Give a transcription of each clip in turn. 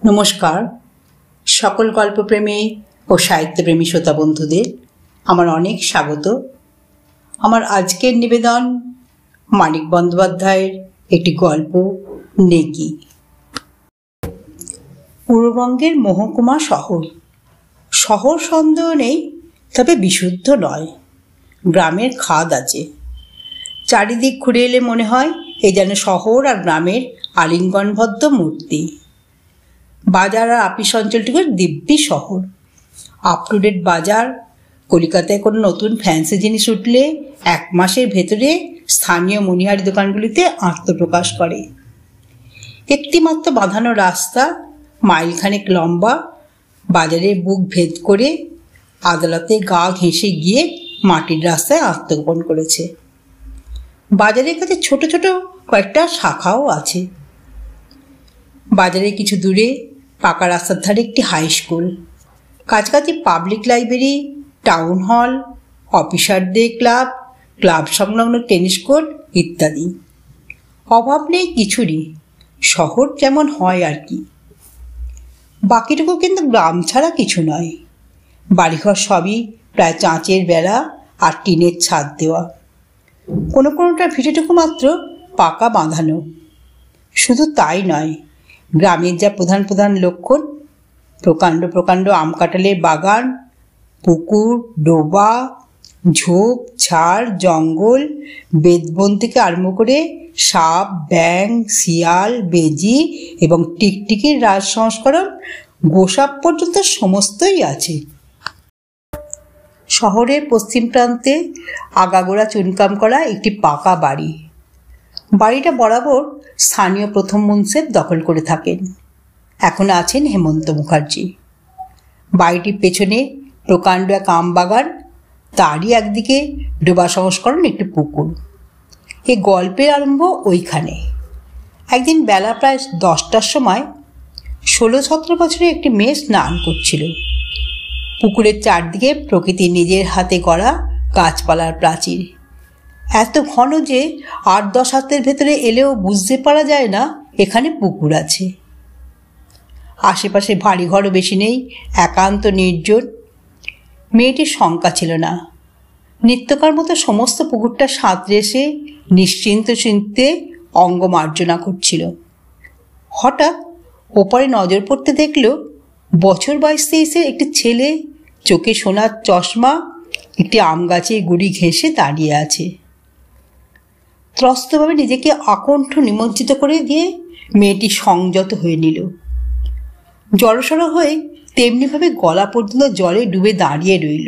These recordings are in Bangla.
নমস্কার সকল গল্পপ্রেমী ও সাহিত্যপ্রেমী শ্রোতা বন্ধুদের আমার অনেক স্বাগত। আমার আজকের নিবেদন মানিক বন্দ্যোপাধ্যায়ের একটি গল্প নেকি। পূর্ববঙ্গের মহকুমা শহর সন্দেহ নেই, তবে বিশুদ্ধ নয়। গ্রামের খাদ আছে। চারিদিক ঘুরে এলে মনে হয় এ যেন শহর আর গ্রামের আলিঙ্গনবদ্ধ মূর্তি। বাজার আর আপিস অঞ্চলটুকু দিব্যি শহর। আপ টু ডেট বাজার। কলিকাতায় কোনো নতুন ফ্যান্সি জিনিস উঠলে 1 মাসের ভেতরে স্থানীয় মণিহারি দোকানগুলিতে আত্মপ্রকাশ করে। একটিমাত্র বাঁধানো রাস্তা মাইলখানেক লম্বা, বাজারের বুক ভেদ করে আদালতে গা ঘেঁষে গিয়ে মাটির রাস্তায় আত্মগোপন করেছে। বাজারের কাছে ছোট ছোট কয়েকটা শাখাও আছে। বাজারে কিছু দূরে পাকা রাস্তার ধারে একটি হাই স্কুল, কাছাকাছি পাবলিক লাইব্রেরি, টাউন হল, অফিসারদের ক্লাব, ক্লাব সংলগ্ন টেনিস কোর্ট ইত্যাদি। অভাব নেই কিছুরই, শহর যেমন হয় আর কি। বাকিটুকু কিন্তু গ্রাম ছাড়া কিছু নয়। বাড়িঘর সবই প্রায় চাঁচের বেড়া আর টিনের ছাদ দেওয়া। কোনো কোনোটার ভিটেটুকু মাত্র পাকা বাঁধানো। শুধু তাই নয়, গ্রামের যা প্রধান প্রধান লক্ষণ, প্রকাণ্ড প্রকাণ্ড আম কাঁঠালের বাগান, পুকুর, ডোবা, ঝোপ ঝাড়, জঙ্গল, বেদবন থেকে আরম্ভ করে সাপ, ব্যাঙ, শিয়াল, বেজি এবং টিকটিকির রাজ সংস্করণ গোসাপ পর্যন্ত সমস্তই আছে। শহরের পশ্চিম প্রান্তে আগাগোড়া চুনকাম করা একটি পাকা বাড়ি। বাড়িটা বরাবর স্থানীয় প্রথম মুন্সেফ দখল করে থাকেন। এখন আছেন হেমন্ত মুখার্জি। বাড়িটির পেছনে প্রকাণ্ড এক আম বাগান, তারই একদিকে ডোবা সংস্করণ একটি পুকুর। এই গল্পের আরম্ভ ওইখানে। একদিন বেলা প্রায় 10টার সময় 16-17 বছরের একটি মেয়ে স্নান করছিল। পুকুরের চারদিকে প্রকৃতি নিজের হাতে গড়া গাছপালার প্রাচীর, এত ঘন যে 8-10 হাতের ভেতরে এলেও বুঝতে পারা যায় না এখানে পুকুর আছে। আশেপাশে ভারী ঘরও বেশি নেই, একান্ত নির্জন। মেয়েটির শঙ্কা ছিল না। নিত্যকার মতো সমস্ত পুকুরটা সাঁতরে এসে নিশ্চিন্ত চিন্তে অঙ্গ মার্জনা করছিল। হঠাৎ ওপারে নজর পড়তে দেখল বছর 22-23-এর একটি ছেলে, চোখে সোনার চশমা, একটি আম গাছের গুড়ি ঘেঁষে দাঁড়িয়ে আছে। ত্রস্তভাবে নিজেকে আকণ্ঠ নিমজ্জিত করে দিয়ে মেয়েটি সংযত হয়ে নিল। জড়সড় হয়ে তেমনিভাবে গলা পর্যন্ত জলে ডুবে দাঁড়িয়ে রইল।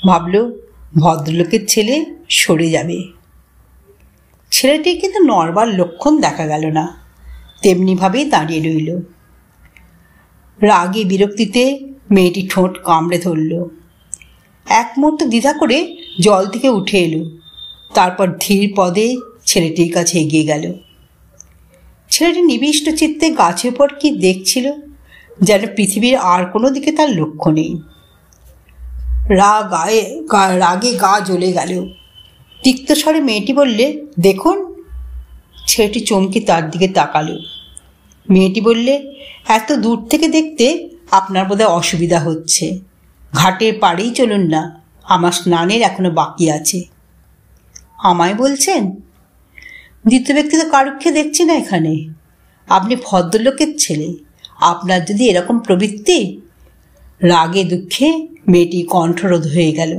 ভাবল ভদ্রলোকের ছেলে সরে যাবে। ছেলেটির কিন্তু নড়বার লক্ষণ দেখা গেল না, তেমনিভাবেই দাঁড়িয়ে রইল। রাগে বিরক্তিতে মেয়েটি ঠোঁট কামড়ে ধরল। এক মুহূর্ত দ্বিধা করে জল থেকে উঠে এলো, তারপর ধীর পদে ছেলেটির কাছে এগিয়ে গেল। ছেলেটি নিবিষ্ট চিত্তে গাছের উপর কি দেখছিল, যেন পৃথিবীর আর কোনো দিকে তার লক্ষ্য নেই। রাগে গা জ্বলে গেল। তিক্ত স্বরে মেয়েটি বললে, দেখুন। ছেলেটি চমকে তার দিকে তাকালো। মেয়েটি বললে, এত দূর থেকে দেখতে আপনার বোধহয় অসুবিধা হচ্ছে। ঘাটের পাড়েই চলুন না, আমার স্নানের এখনো বাকি আছে। আমায় বলছেন? দ্বিতীয় ব্যক্তি তো কারুক্ষে দেখছি না এখানে। আপনি ভদ্রলোকের ছেলে, আপনার যদি এরকম প্রবৃত্তি। রাগে দুঃখে মেয়েটি কণ্ঠরোধ হয়ে গেল।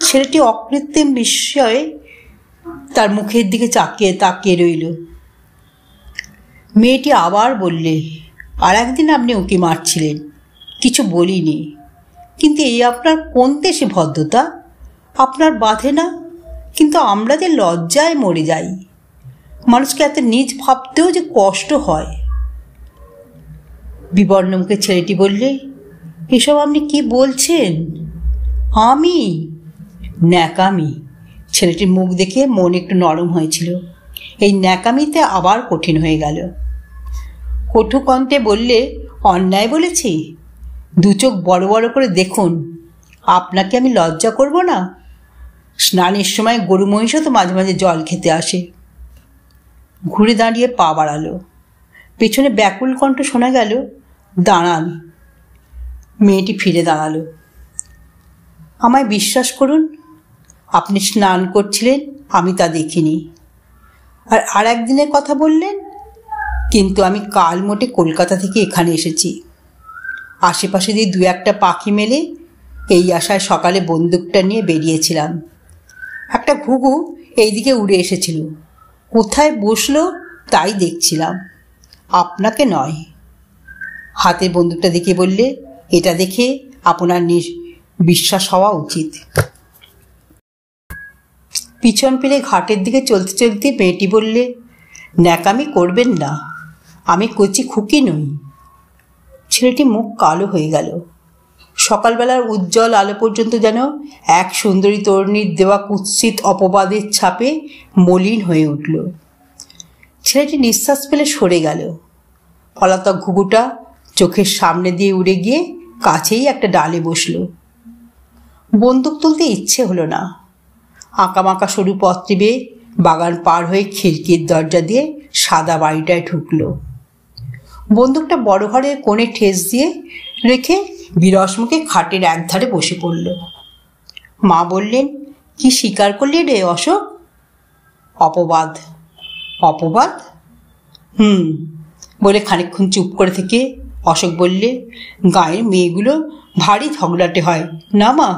ছেলেটি অকৃত্রিম বিস্ময়ে তার মুখের দিকে তাকিয়ে রইল। মেয়েটি আবার বললে, আর একদিন আপনি উঁকি মারছিলেন, কিছু বলিনি, কিন্তু এই আপনার কোন দেশে ভদ্রতা? আপনার বাধে না? কিন্তু আমরা যে লজ্জায় মরে যাই। মানুষকে এত নিজ ভাবতেও যে কষ্ট হয়। বিবর্ণ মুখে ছেলেটি বললে, এসব আপনি কি বলছেন? আমি? ন্যাকামি। ছেলেটির মুখ দেখে মন একটু নরম হয়েছিল। এই ন্যাকামিতে আবার কঠিন হয়ে গেল। কটু কণ্ঠে বললে, অন্যায় বলেছি? 2 চোখ বড় বড় করে দেখুন, আপনাকে আমি লজ্জা করব না? স্নানের সময় গরু মহিষও তো মাঝে মাঝে জল খেতে আসে। ঘুরে দাঁড়িয়ে পা বাড়ালো। পেছনে ব্যাকুল কণ্ঠ শোনা গেল, দাঁড়ান। মেয়েটি ফিরে দাঁড়ালো। আমায় বিশ্বাস করুন, আপনি স্নান করছিলেন, আমি তা দেখিনি। আর একদিনের কথা বললেন, কিন্তু আমি কাল মোটে কলকাতা থেকে এখানে এসেছি। আশেপাশে দিয়ে 2-1টা পাখি মেলে এই আশায় সকালে বন্দুকটা নিয়ে বেরিয়েছিলাম। একটা ঘুঘু এইদিকে উড়ে এসেছিল, কোথায় বসলো তাই দেখছিলাম, আপনাকে নয়। হাতে বন্দুকটা দেখে বললে, এটা দেখে আপনার বিশ্বাস হওয়া উচিত। পিছন ফিরে ঘাটের দিকে চলতে চলতে মেয়েটি বললে, ন্যাকামি করবেন না, আমি কচি খুকি নই। ছেলেটি মুখ কালো হয়ে গেল। সকালবেলার উজ্জ্বল আলো পর্যন্ত যেন এক সুন্দরী তরুণীর দেওয়া কুৎসিত অপবাদের ছাপে মলিন হয়ে উঠল। ছেলেটি নিঃশ্বাস ফেলে সরে গেল। পলাতক ঘুঘুটা চোখের সামনে দিয়ে উড়ে গিয়ে কাছেই একটা ডালে বসল। বন্দুক তুলতে ইচ্ছে হলো না। আঁকামাঁকা সরু পথটি বেয়ে বাগান পার হয়ে খিড়কির দরজা দিয়ে সাদা বাড়িটায় ঢুকলো। বন্দুকটা বড় ঘরের কোণে ঠেস দিয়ে রেখে বিরস মুখে খাটের একধারে বসে পড়ল। মা বললেন, কি স্বীকার করলি রে অশোক? অপবাদ। অপবাদ? বলে খানিকক্ষণ চুপ করে থেকে অশোক বললে, গাঁয়ের মেয়েগুলো ভারী ঝগড়াটে হয় না মা?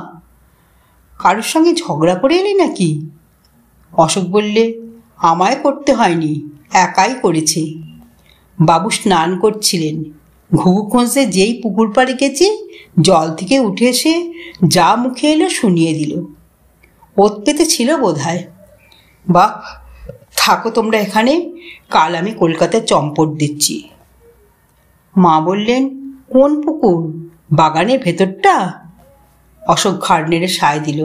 কারোর সঙ্গে ঝগড়া করে এলি নাকি? অশোক বললে, আমায় করতে হয়নি, একাই করেছে। বাবু স্নান করছিলেন, ঘুঘু খুঁজতে যেই পুকুর পাড়ে গেছি, জল থেকে উঠে এসে যা মুখে এলো শুনিয়ে দিল। ওত পেতে ছিল বোধহয়। বাহ, থাকো তোমরা এখানে, কাল আমি কলকাতায় চম্পট দিচ্ছি। মা বললেন, কোন পুকুর? বাগানের ভেতরটা? অশোক ঘাড় নেড়ে সায় দিল।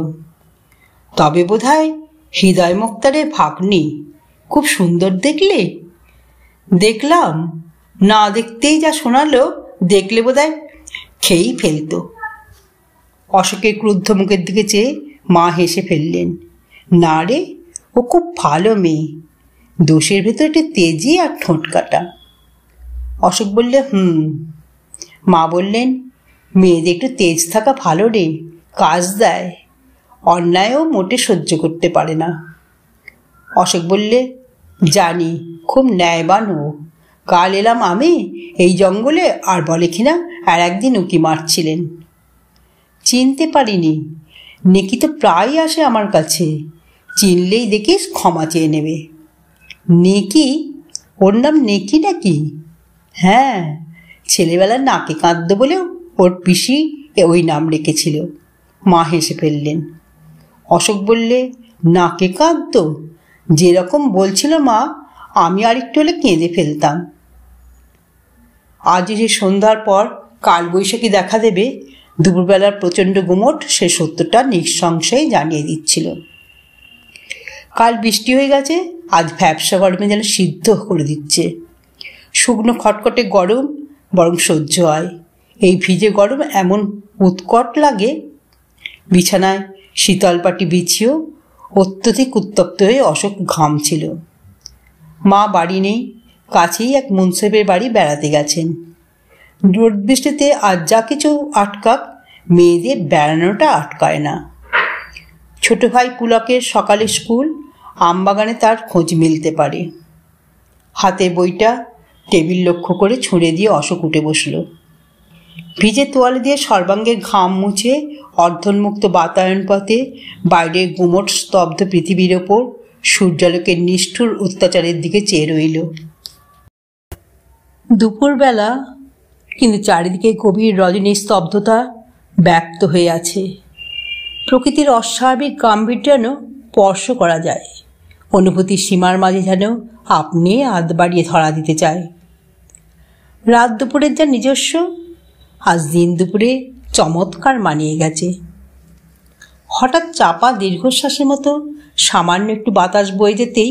তবে বোধহয় হৃদয় মুক্তারের ভাগ্নি, খুব সুন্দর দেখলে? দেখলাম না, দেখতেই যা শোনালো, দেখলে বোধহয় খেয়েই ফেলতো। অশোকের ক্রুদ্ধ মুখের দিকে চেয়ে মা হেসে ফেললেন। না রে, ও খুব ভালো মেয়ে, দোষের ভেতর একটু তেজি আর ঠোঁট কাটা। অশোক বললে, মা বললেন, মেয়েদের একটু তেজ থাকা ভালো রে, কাজ দেয়, অন্যায়ও মোটে সহ্য করতে পারে না। অশোক বললে, জানি, খুব ন্যায়বান ও। কাল এলাম আমি এই জঙ্গলে, আর বলে কিনা আর একদিন উঁকি মারছিলেন। চিনতে পারিনি, নেকি তো প্রায় আসে আমার কাছে, চিনলেই দেখিস ক্ষমা চেয়ে নেবে। নেকি? ওর নাম নেকি নাকি? হ্যাঁ, ছেলেবেলার নাকে কাঁদতো বলেও ওর পিসি ওই নাম রেখেছিল। মা হেসে ফেললেন। অশোক বললে, নাকে কাঁদতো? যেরকম বলছিল মা, আমি আরেকটু হলে কেঁদে ফেলতাম। আজ যে সন্ধ্যার পর কালবৈশাখী দেখা দেবে, দুপুরবেলার প্রচণ্ড গুমট সে সত্যটা নিঃসংশয়ে জানিয়ে দিচ্ছিল। কাল বৃষ্টি হয়ে গেছে, আজ ভ্যাপসা গরমে যেন সিদ্ধ করে দিচ্ছে। শুকনো খটখটে গরম বরং সহ্য হয়, এই ভিজে গরম এমন উৎকট লাগে। বিছানায় শীতল পাটি বিছিয়েও অত্যধিক উত্তপ্ত হয়ে অশোক ঘামছিল। মা বাড়ি নেই, কাছেই এক মুন্সেফের বাড়ি বেড়াতে গেছেন। রোদ বৃষ্টিতে আজ যা কিছু আটকাক, মেয়েদের বেড়ানোটা আটকায় না। ছোট ভাই পুলকের সকালে স্কুল, আমবাগানে তার খোঁজ মিলতে পারে। হাতে বইটা টেবিল লক্ষ্য করে ছুঁড়ে দিয়ে অশোক উঠে বসল। ভিজে তোয়ালে দিয়ে সর্বাঙ্গের ঘাম মুছে অর্ধন্মুক্ত বাতায়ন পথে বাইরের গুমট স্তব্ধ পৃথিবীর ওপর সূর্যালোকের নিষ্ঠুর অত্যাচারের দিকে চেয়ে রইল। দুপুরবেলা, কিন্তু চারিদিকে গভীর রজনীর স্তব্ধতা ব্যক্ত হয়ে আছে। প্রকৃতির অস্বাভাবিক গাম্ভীর্য যেন স্পর্শ করা যায়, অনুভূতির সীমার মাঝে যেন আপনি হাত বাড়িয়ে ধরা দিতে চায়। রাত দুপুরের যা নিজস্ব, আজ দিন দুপুরে চমৎকার মানিয়ে গেছে। হঠাৎ চাপা দীর্ঘশ্বাসের মতো সামান্য একটু বাতাস বয়ে যেতেই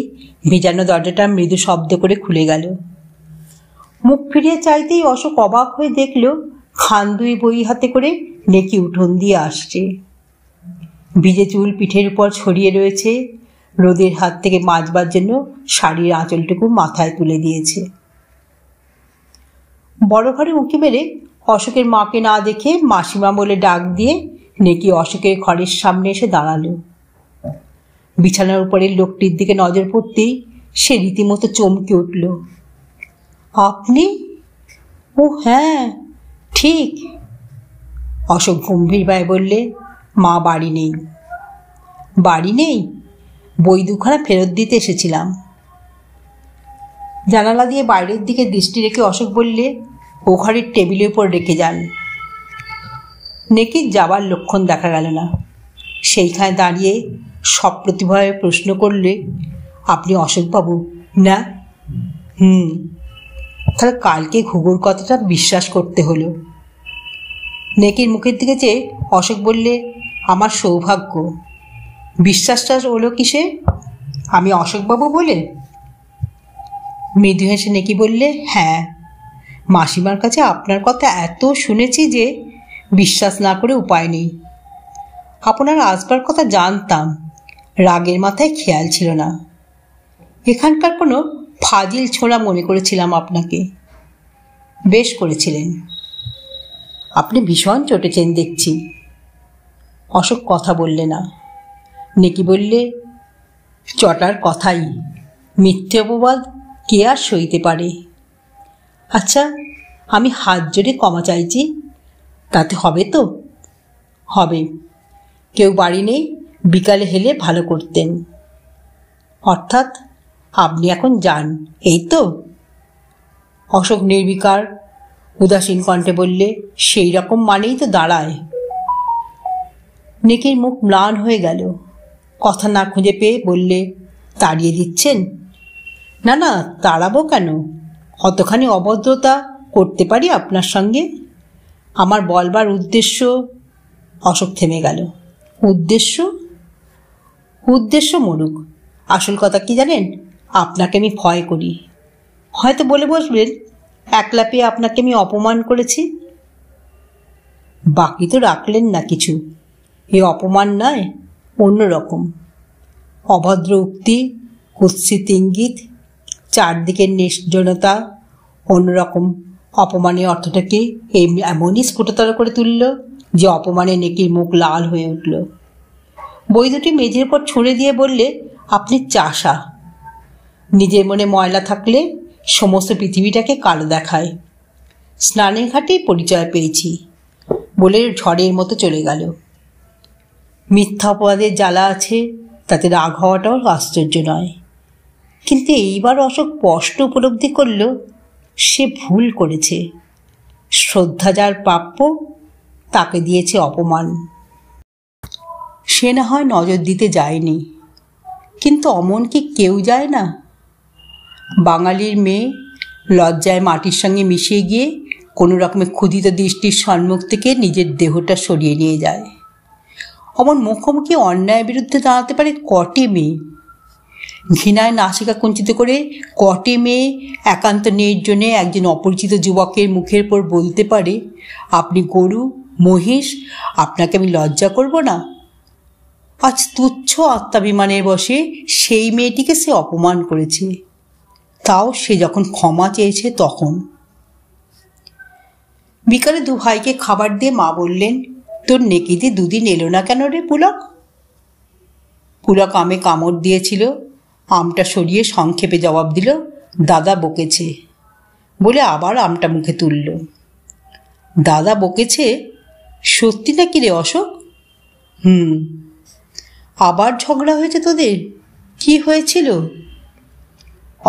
ভেজানো দরজাটা মৃদু শব্দ করে খুলে গেল। মুখ ফিরিয়ে চাইতেই অশোক অবাক হয়ে দেখল, খান দুই বই হাতে করে নেকি উঠোন দিয়ে আসছে। ভিজে চুল পিঠের উপর ছড়িয়ে রয়েছে, রোদের হাত থেকে বাঁচবার জন্য শাড়ির আঁচলটুকু মাথায় তুলে দিয়েছে। বড় ঘরে উঁকি মেরে অশোকের মাকে না দেখে মাসিমা বলে ডাক দিয়ে নেকি অশোকের ঘরের সামনে এসে দাঁড়ালো। বিছানার উপরের লোকটির দিকে নজর পড়তেই সে রীতিমতো চমকে উঠল। আপনি? ও হ্যাঁ, ঠিক। অশোক গম্ভীরভাবে বললে, মা বাড়ি নেই। বাড়ি নেই? বই দুখানা ফেরত দিতে এসেছিলাম। জানালা দিয়ে বাইরের দিকে দৃষ্টি রেখে অশোক বললে, ও ঘরের টেবিলের উপর রেখে যান। নেকির যাবার লক্ষণ দেখা গেল না। সেইখানে দাঁড়িয়ে সপ্রতিভভাবে প্রশ্ন করলে, আপনি অশোকবাবু না? তাহলে কালকে ঘুঘুর কথাটা বিশ্বাস করতে হলো। নেকির মুখের দিকে চেয়ে অশোক বললে, আমার সৌভাগ্য। বিশ্বাসটা হলো কিসে? আমি অশোকবাবু বলে? মৃদু হেসে নেকি বললে, হ্যাঁ, মাসিমার কাছে আপনার কথা এত শুনেছি যে বিশ্বাস না করে উপায় নেই। আপনার আসবার কথা জানতাম, রাগের মাথায় খেয়াল ছিল না। এখানকার কোনো ফাজিল ছোঁড়া মনে করেছিলাম আপনাকে। বেশ করেছিলেন। আপনি ভীষণ চটেছেন দেখছি। অশোক কথা বললে না। নেকি বললে, চটার কথাই, মিথ্যে অপবাদ কে আর সইতে পারে? আচ্ছা, আমি হাত জোড়ে ক্ষমা চাইছি, তাতে হবে তো? হবে। কেউ বাড়ি নেই, বিকালে হেলে ভালো করতেন। অর্থাৎ আপনি এখন যান, এই তো? অশোক নির্বিকার উদাসীন কণ্ঠে বললে, সেই রকম মানেই তো দাঁড়ায়। নেকির মুখ ম্লান হয়ে গেল। কথা না খুঁজে পেয়ে বললে, তাড়িয়ে দিচ্ছেন? না না, তাড়াবো কেন? অতখানি অভদ্রতা করতে পারি আপনার সঙ্গে? আমার বলবার উদ্দেশ্য। অশোক থেমে গেল। উদ্দেশ্য? উদ্দেশ্য মরুক, আসল কথা কি জানেন? আপনাকে আমি ভয় করি। হয়তো বলে বসবেন, একলা পেয়ে আপনাকে আমি অপমান করেছি। বাকি তো রাখলেন না কিছু। এ অপমান নয়, অন্যরকম। অভদ্র উক্তি, কুৎসিত ইঙ্গিত, চারদিকের নির্জনতা, অন্যরকম অপমানের অর্থটাকে এমনই স্ফুটতর করে তুলল যে অপমানে নেকির মুখ লাল হয়ে উঠল। বই দুটি মেঝের উপর ছুঁড়ে দিয়ে বললে, আপনি চাষা। নিজের মনে ময়লা থাকলে সমস্ত পৃথিবীটাকে কালো দেখায়। স্নানের ঘাটেই পরিচয় পেয়েছি বলে ঝড়ের মতো চলে গেল। মিথ্যা অপবাদের জ্বালা আছে, তাতে রাগ হওয়াটাও আশ্চর্য নয়। কিন্তু এইবার অশোক স্পষ্ট উপলব্ধি করল সে ভুল করেছে। শ্রদ্ধা যার প্রাপ্য, তাকে দিয়েছে অপমান। সে না হয় নজর দিতে যায়নি, কিন্তু অমন কি কেউ যায় না? বাঙালির মেয়ে লজ্জায় মাটির সঙ্গে মিশিয়ে গিয়ে কোনো রকমে ক্ষুধিত দৃষ্টির সম্মুখ থেকে নিজের দেহটা সরিয়ে নিয়ে যায়। অমন মুখোমুখি অন্যায়ের বিরুদ্ধে দাঁড়াতে পারে কটি মেয়ে? ঘৃণায় নাসিকা কুঞ্চিত করে কটি মেয়ে একান্ত নির্জনে একজন অপরিচিত যুবকের মুখের উপর বলতে পারে, আপনি গরু, মহিষ, আপনাকে আমি লজ্জা করব না? আজ তুচ্ছ আত্মাভিমানের বশে সেই মেয়েটিকে সে অপমান করেছে, তাও সে যখন ক্ষমা চেয়েছে তখন। বিকালে দু ভাইকে খাবার দিয়ে মা বললেন, তোর নেকিতে দুদিন এলো না কেন রে পুলক? পুলক আমে কামড় দিয়েছিল, আমটা সরিয়ে সংক্ষেপে জবাব দিল, দাদা বকেছে বলে আবার আমটা মুখে তুলল। দাদা বকেছে? সত্যি নাকি রে অশোক? আবার ঝগড়া হয়েছে তোদের? কি হয়েছিল?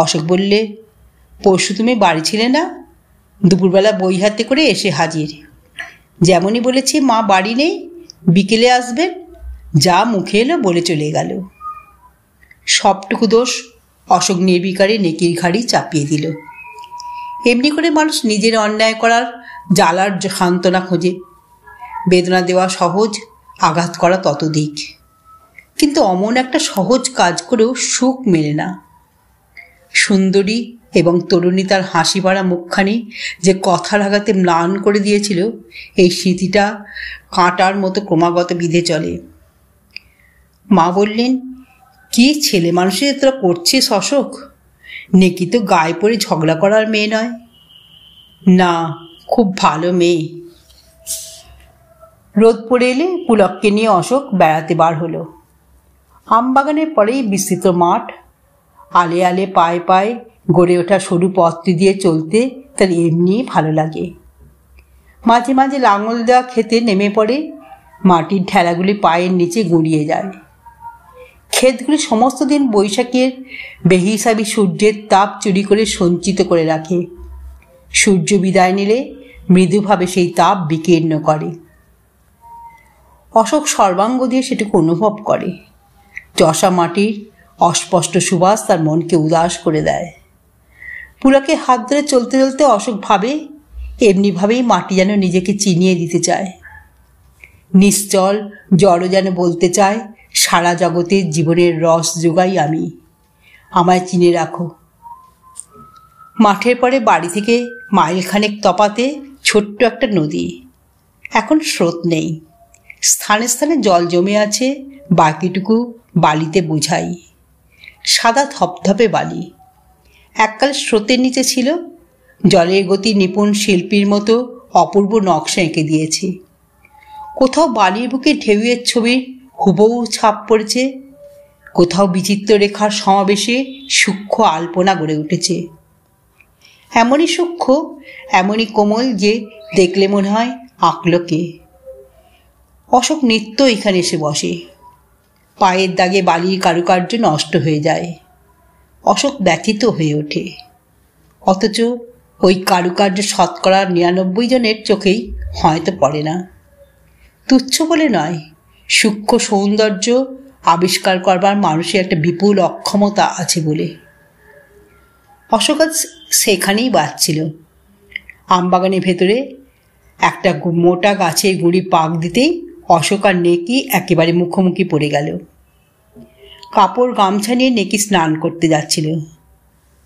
অশোক বললে, পরশু তুমি বাড়ি ছিলে না? দুপুরবেলা বই হাতে করে এসে হাজির। যেমনই বলেছি মা বাড়ি নেই, বিকেলে আসবেন, যা মুখে এলো বলে চলে গেল। সবটুকু দোষ অশোক নির্বিকারে নেকির ঘাড়ি চাপিয়ে দিল। এমনি করে মানুষ নিজের অন্যায় করার জ্বালার সান্ত্বনা খোঁজে। বেদনা দেওয়া সহজ, আঘাত করা ততোধিক। কিন্তু অমন একটা সহজ কাজ করেও সুখ মেলে না। সুন্দরী এবং তরুণী তার হাসি ভরা মুখখানি যে কথার আঘাতে ম্লান করে দিয়েছিল, এই স্মৃতিটা কাঁটার মতো ক্রমাগত বিঁধে চলে। মা বললেন, কি ছেলে মানুষের তোরা করছিস অশোক? নেকি তো গায়ে পড়ে ঝগড়া করার মেয়ে নয়। না, খুব ভালো মেয়ে। রোদ পড়ে এলে পুলককে নিয়ে অশোক বেড়াতে বার হলো। আমবাগানের পরেই বিস্তৃত মাঠ, আলে আলে পায়ে পায়ে গড়ে ওঠা সরু পথটি দিয়ে চলতে তার এমনিই ভালো লাগে। মাঝে মাঝে লাঙল দেওয়া ক্ষেতে নেমে পড়ে, মাটির ঠেলাগুলি পায়ের নিচে গুঁড়িয়ে যায়। ক্ষেতগুলি সমস্ত দিন বৈশাখের বেহিসাবি সূর্যের তাপ চুরি করে সঞ্চিত করে রাখে। সূর্য বিদায় নিলে মৃদুভাবে সেই তাপ বিকীর্ণ করে। অশোক সর্বাঙ্গ দিয়ে সেটুকু অনুভব করে। চষা মাটির অস্পষ্ট সুবাস তার মনকে উদাস করে দেয়। পুলকে হাত ধরে চলতে চলতে অশোক ভাবে, এমনিভাবেই মাটি যেন নিজেকে চিনিয়ে দিতে চায়। নিশ্চল জড় যেন বলতে চায়, সারা জগতের জীবনের রস যোগাই আমি, আমায় চিনে রাখো। মাঠের পরে বাড়ি থেকে মাইলখানেক তফাতে ছোট্ট একটা নদী। এখন স্রোত নেই, স্থানে স্থানে জল জমে আছে, বাকিটুকু বালিতে বোঝাই। সাদা ধপধপে বালি। এককাল স্রোতের নিচে ছিল, জলের গতি নিপুণ শিল্পীর মতো অপূর্ব নকশা এঁকে দিয়েছে। কোথাও বালির বুকে ঢেউয়ের ছবির হুবহু ছাপ পড়েছে, কোথাও বিচিত্র রেখার সমাবেশে সূক্ষ্ম আলপনা গড়ে উঠেছে। এমনই সূক্ষ্ম, এমনই কোমল যে দেখলে মনে হয় আঁকলো কে। অশোক নিত্য এখানে এসে বসে। পায়ের দাগে বালির কারুকার্য নষ্ট হয়ে যায়। অশোক ব্যথিত হয়ে ওঠে। অথচ ওই কারুকার্য 99% জনের চোখেই হয়তো পড়ে না। তুচ্ছ বলে নয়, সূক্ষ্ম সৌন্দর্য আবিষ্কার করবার মানুষের একটা বিপুল অক্ষমতা আছে বলে। অশোক আজ সেখানেই বাজছিল। আমবাগানের ভেতরে একটা মোটা গাছের গুঁড়ি পাক দিতেই অশোক আর নেকি একেবারে মুখোমুখি পড়ে গেল। কাপড় গামছা নিয়ে নেকি স্নান করতে যাচ্ছিল।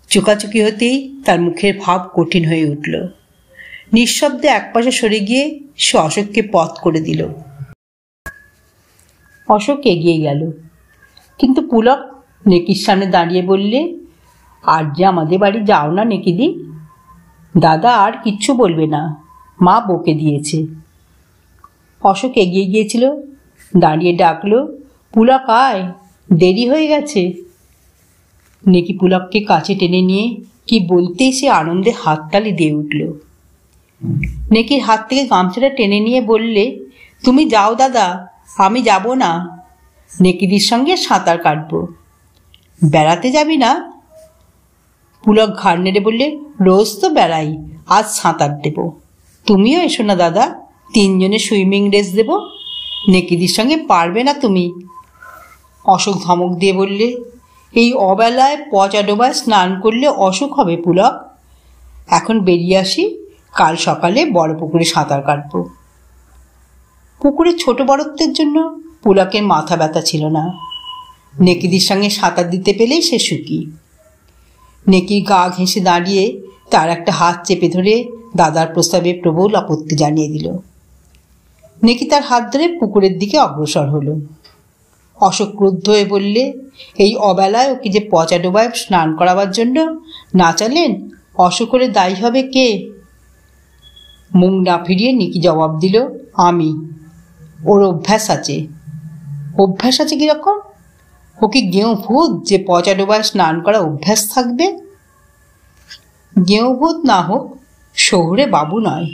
চোকাচুকি হতেই তার মুখের ভাব কঠিন হয়ে উঠল। নিঃশব্দে একপাশে সরে গিয়ে সে অশোককে পথ করে দিল। অশোক এগিয়ে গেল, কিন্তু পুলক নেকির সামনে দাঁড়িয়ে বললে, আর যে আমাদের বাড়ি যাও না নেকিদি। দাদা আর কিচ্ছু বলবে না, মা বকে দিয়েছে। অশোক এগিয়ে গিয়েছিল, দাঁড়িয়ে ডাকলো, পুলক আয়, দেরি হয়ে গেছে। নেকি পুলককে কাছে টেনে নিয়ে কি বলতেই সে আনন্দে হাততালি দিয়ে উঠল। নেকির হাত থেকে গামছাটা টেনে নিয়ে বললে, তুমি যাও দাদা, আমি যাব না। নেকিদির সঙ্গে সাঁতার কাটবো। বেড়াতে যাবি না? পুলক ঘাড় নেড়ে বললে, রোজ তো বেড়াই, আজ সাঁতার দেব। তুমিও এসো না দাদা, 3 জনে সুইমিং রেস দেব। নেকিদির সঙ্গে পারবে না তুমি? অশোক ধমক দিয়ে বললে, এই অবেলায় পচা ডোবায় স্নান করলে অসুখ হবে পুলক। এখন বেরিয়ে আসি, কাল সকালে বড় পুকুরে সাঁতার কাটবো। পুকুরে ছোট বড়ত্বের জন্য পুলকের মাথা ব্যথা ছিল না। নেকিদির সঙ্গে সাঁতার দিতে পেলেই সে সুখী। নেকির গা ঘেঁষে দাঁড়িয়ে তার একটা হাত চেপে ধরে দাদার প্রস্তাবে প্রবল আপত্তি জানিয়ে দিল। নেকি তার হাত ধরে পুকুরের দিকে অগ্রসর হলো। অশোক ক্রুদ্ধ হয়ে বললে, এই অবেলায় ওকে যে পচা ডোবায় স্নান করাবার জন্য না চালেন, অশোক হলে দায়ী হবে কে? মুখ না ফিরিয়ে নেকি জবাব দিল, আমি। ওর অভ্যাস আছে। অভ্যাস আছে কিরকম? ও কি গেঁয়ো ভূত যে পচা ডোবায় স্নান করা অভ্যাস থাকবে? গেঁয়ো ভূত না হোক, শহুরে বাবু নয়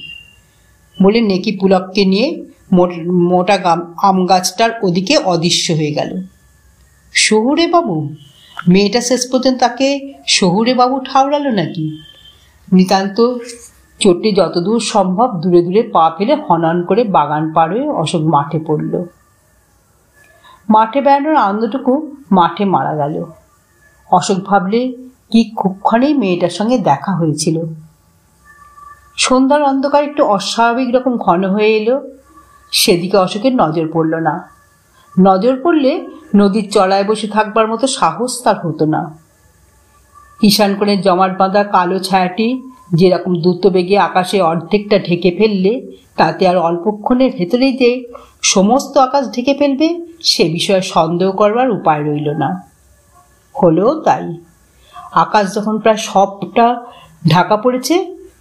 বলে নেকি পুলককে নিয়ে মোটা আম গাছটার ওদিকে অদৃশ্য হয়ে গেল। শহুরে বাবু? মেয়েটা শেষ পর্যন্ত তাকে শহুরে বাবু ঠাউরালো নাকি? নিতান্ত চোটে যতদূর সম্ভব দূরে দূরে পা ফেলে হনন করে বাগান পার হয়ে অশোক মাঠে পড়ল। মাঠে বেড়ানোর আনন্দটুকু মাঠে মারা গেল। অশোক ভাবলে, কি খুবক্ষণেই মেয়েটার সঙ্গে দেখা হয়েছিল। সন্ধ্যার অন্ধকার একটু অস্বাভাবিক রকম ঘন হয়ে এলো। সেদিকে অশোকের নজর পড়ল না। নজর পড়লে নদীর চড়ায় বসে থাকবার মতো সাহস তার হতো না। ঈশান কোণের জমাট বাঁধা কালো ছায়াটি যেরকম দ্রুত বেগে আকাশে অর্ধেকটা ঢেকে ফেললে, তাতে আর অল্পক্ষণের ভেতরেই যে সমস্ত আকাশ ঢেকে ফেলবে সে বিষয়ে সন্দেহ করবার উপায় রইল না। হলেও তাই। আকাশ যখন প্রায় সবটা ঢাকা পড়েছে,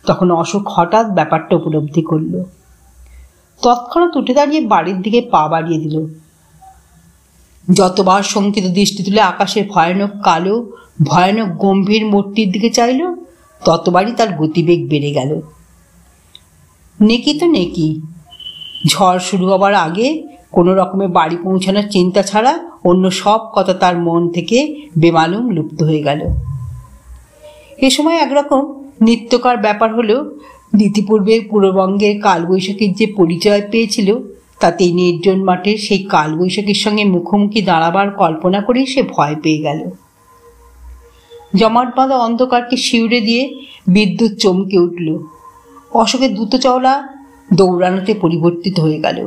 তখন অশোক হঠাৎ ব্যাপারটা উপলব্ধি করল। তৎক্ষণাৎ উঠে দাঁড়িয়ে বাড়ির দিকে পা বাড়িয়ে দিল। যতবার শঙ্কিত দৃষ্টি তুলে আকাশের ভয়ানক কালো ভয়ানক গম্ভীর মূর্তির দিকে চাইল, ততবারই তার গতিবেগ বেড়ে গেল। নেকি তো নেকি, ঝড় শুরু হবার আগে কোনো রকমে বাড়ি পৌঁছানোর চিন্তা ছাড়া অন্য সব কথা তার মন থেকে বেমালুম লুপ্ত হয়ে গেল। এ সময় একরকম নিত্যকার ব্যাপার হলেও ইতিপূর্বে পূর্ববঙ্গের কালবৈশাখীর যে পরিচয় পেয়েছিল, তাতে নির্জন মাঠের সেই কালবৈশাখীর সঙ্গে মুখোমুখি দাঁড়াবার কল্পনা করেই সে ভয় পেয়ে গেল। জমাট বাঁধা অন্ধকারকে শিউরে দিয়ে বিদ্যুৎ চমকে উঠল। অশোকের দ্রুত চওড়া দৌড়ানোতে পরিবর্তিত হয়ে গেল।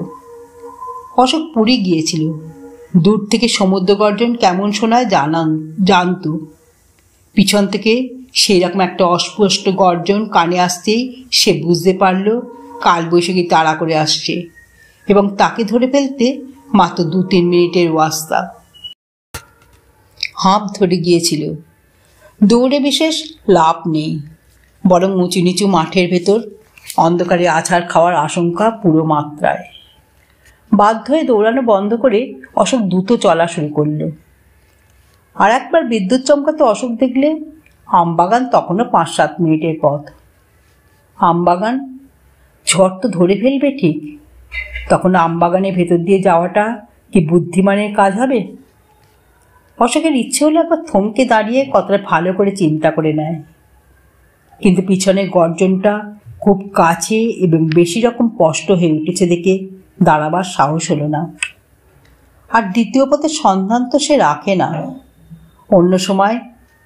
অশোক পুরী গিয়েছিল, দূর থেকে সমুদ্র গর্জন কেমন শোনায় জানত। পিছন থেকে সেই রকম একটা অস্পষ্ট গর্জন কানে আসতেই সে বুঝতে পারল কালবৈশাখী তাড়া করে আসছে এবং তাকে ধরে ফেলতে মাত্র 2-3 মিনিটের ওয়াস্তা। হাঁপ ধরে গিয়েছিল। দৌড়ে বিশেষ লাভ নেই, বরং উঁচু নিচু মাঠের ভেতর অন্ধকারে আছাড় খাওয়ার আশঙ্কা পুরো মাত্রায়। বাধ্য হয়ে দৌড়ানো বন্ধ করে অশোক দ্রুত চলা শুরু করল। আর একবার বিদ্যুৎ চমকাতে অশোক দেখলে আমবাগান তখনও 5-7 মিনিটের পথ। আমবাগান ঝড় তো ধরে ফেলবে ঠিক, তখন আমবাগানের ভেতর দিয়ে যাওয়াটা কি বুদ্ধিমানের কাজ হবে? অশোকের ইচ্ছে হলো একবার থমকে দাঁড়িয়ে কথাটা ভালো করে চিন্তা করে নেয়, কিন্তু পিছনের গর্জনটা খুব কাছে এবং বেশি রকম স্পষ্ট হয়ে উঠেছে দেখে দাঁড়াবার সাহস হলো না। আর দ্বিতীয় পথের সন্ধান তো সে রাখে না। অন্য সময়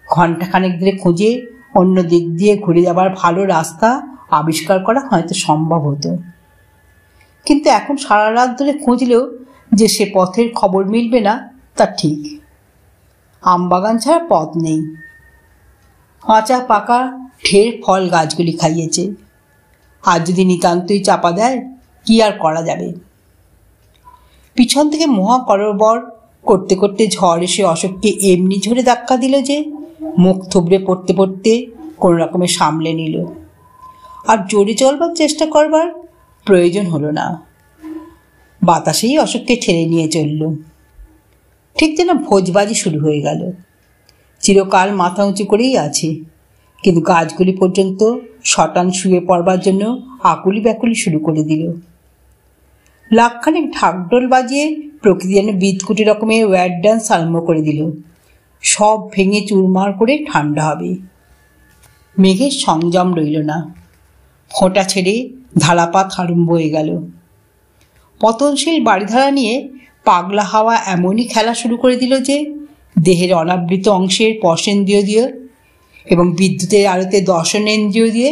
ঘণ্টাখানেক ধরে খুঁজে অন্য দিক দিয়ে ঘুরে যাবার ভালো রাস্তা আবিষ্কার করা হয়তো সম্ভব হতো, কিন্তু এখন সারা রাত ধরে খুঁজলেও যে সে পথের খবর মিলবে না তা ঠিক। আমবাগান ছাড়া পথ নেই। কাঁচা পাকা ঢের ফল গাছগুলি খাইয়েছে, আর যদি নিতান্তই চাপা দেয় কি আর করা যাবে। পিছন থেকে মহা করবর করতে করতে ঝড় এসে অশোককে এমনি ঝরে ধাক্কা দিল যে মুখ থুবড়ে পড়তে পড়তে কোনো রকমে সামলে নিল। আর জোরে চলবার চেষ্টা করবার প্রয়োজন হলো না, বাতাসেই অশোককে ঠেলে নিয়ে চলল। ঠিক যেন ভোজবাজি শুরু হয়ে গেল। চিরকাল মাথা উঁচু করেই আছে, কিন্তু গাছগুলি পর্যন্ত শটান শুয়ে পড়বার জন্য আকুলি ব্যাকুলি শুরু করে দিল। লাখখানেক ঢাকঢোল বাজিয়ে প্রকৃতি যেন বিদকুটি রকমের ওয়্যার ডান্স আরম্ভ করে দিল। সব ভেঙে চুরমার করে ঠান্ডা হবে। মেঘের সংযম রইল না, ফোঁটা ছেড়ে ধারাপাত আরম্ভ হয়ে গেল। পতনশীল বাড়িধারা নিয়ে পাগলা হাওয়া এমনই খেলা শুরু করে দিল যে দেহের অনাবৃত অংশের স্পর্শেন্দ্রিয় দিয়ে এবং বিদ্যুতের আলোতে দর্শনেন্দ্রিয় দিয়ে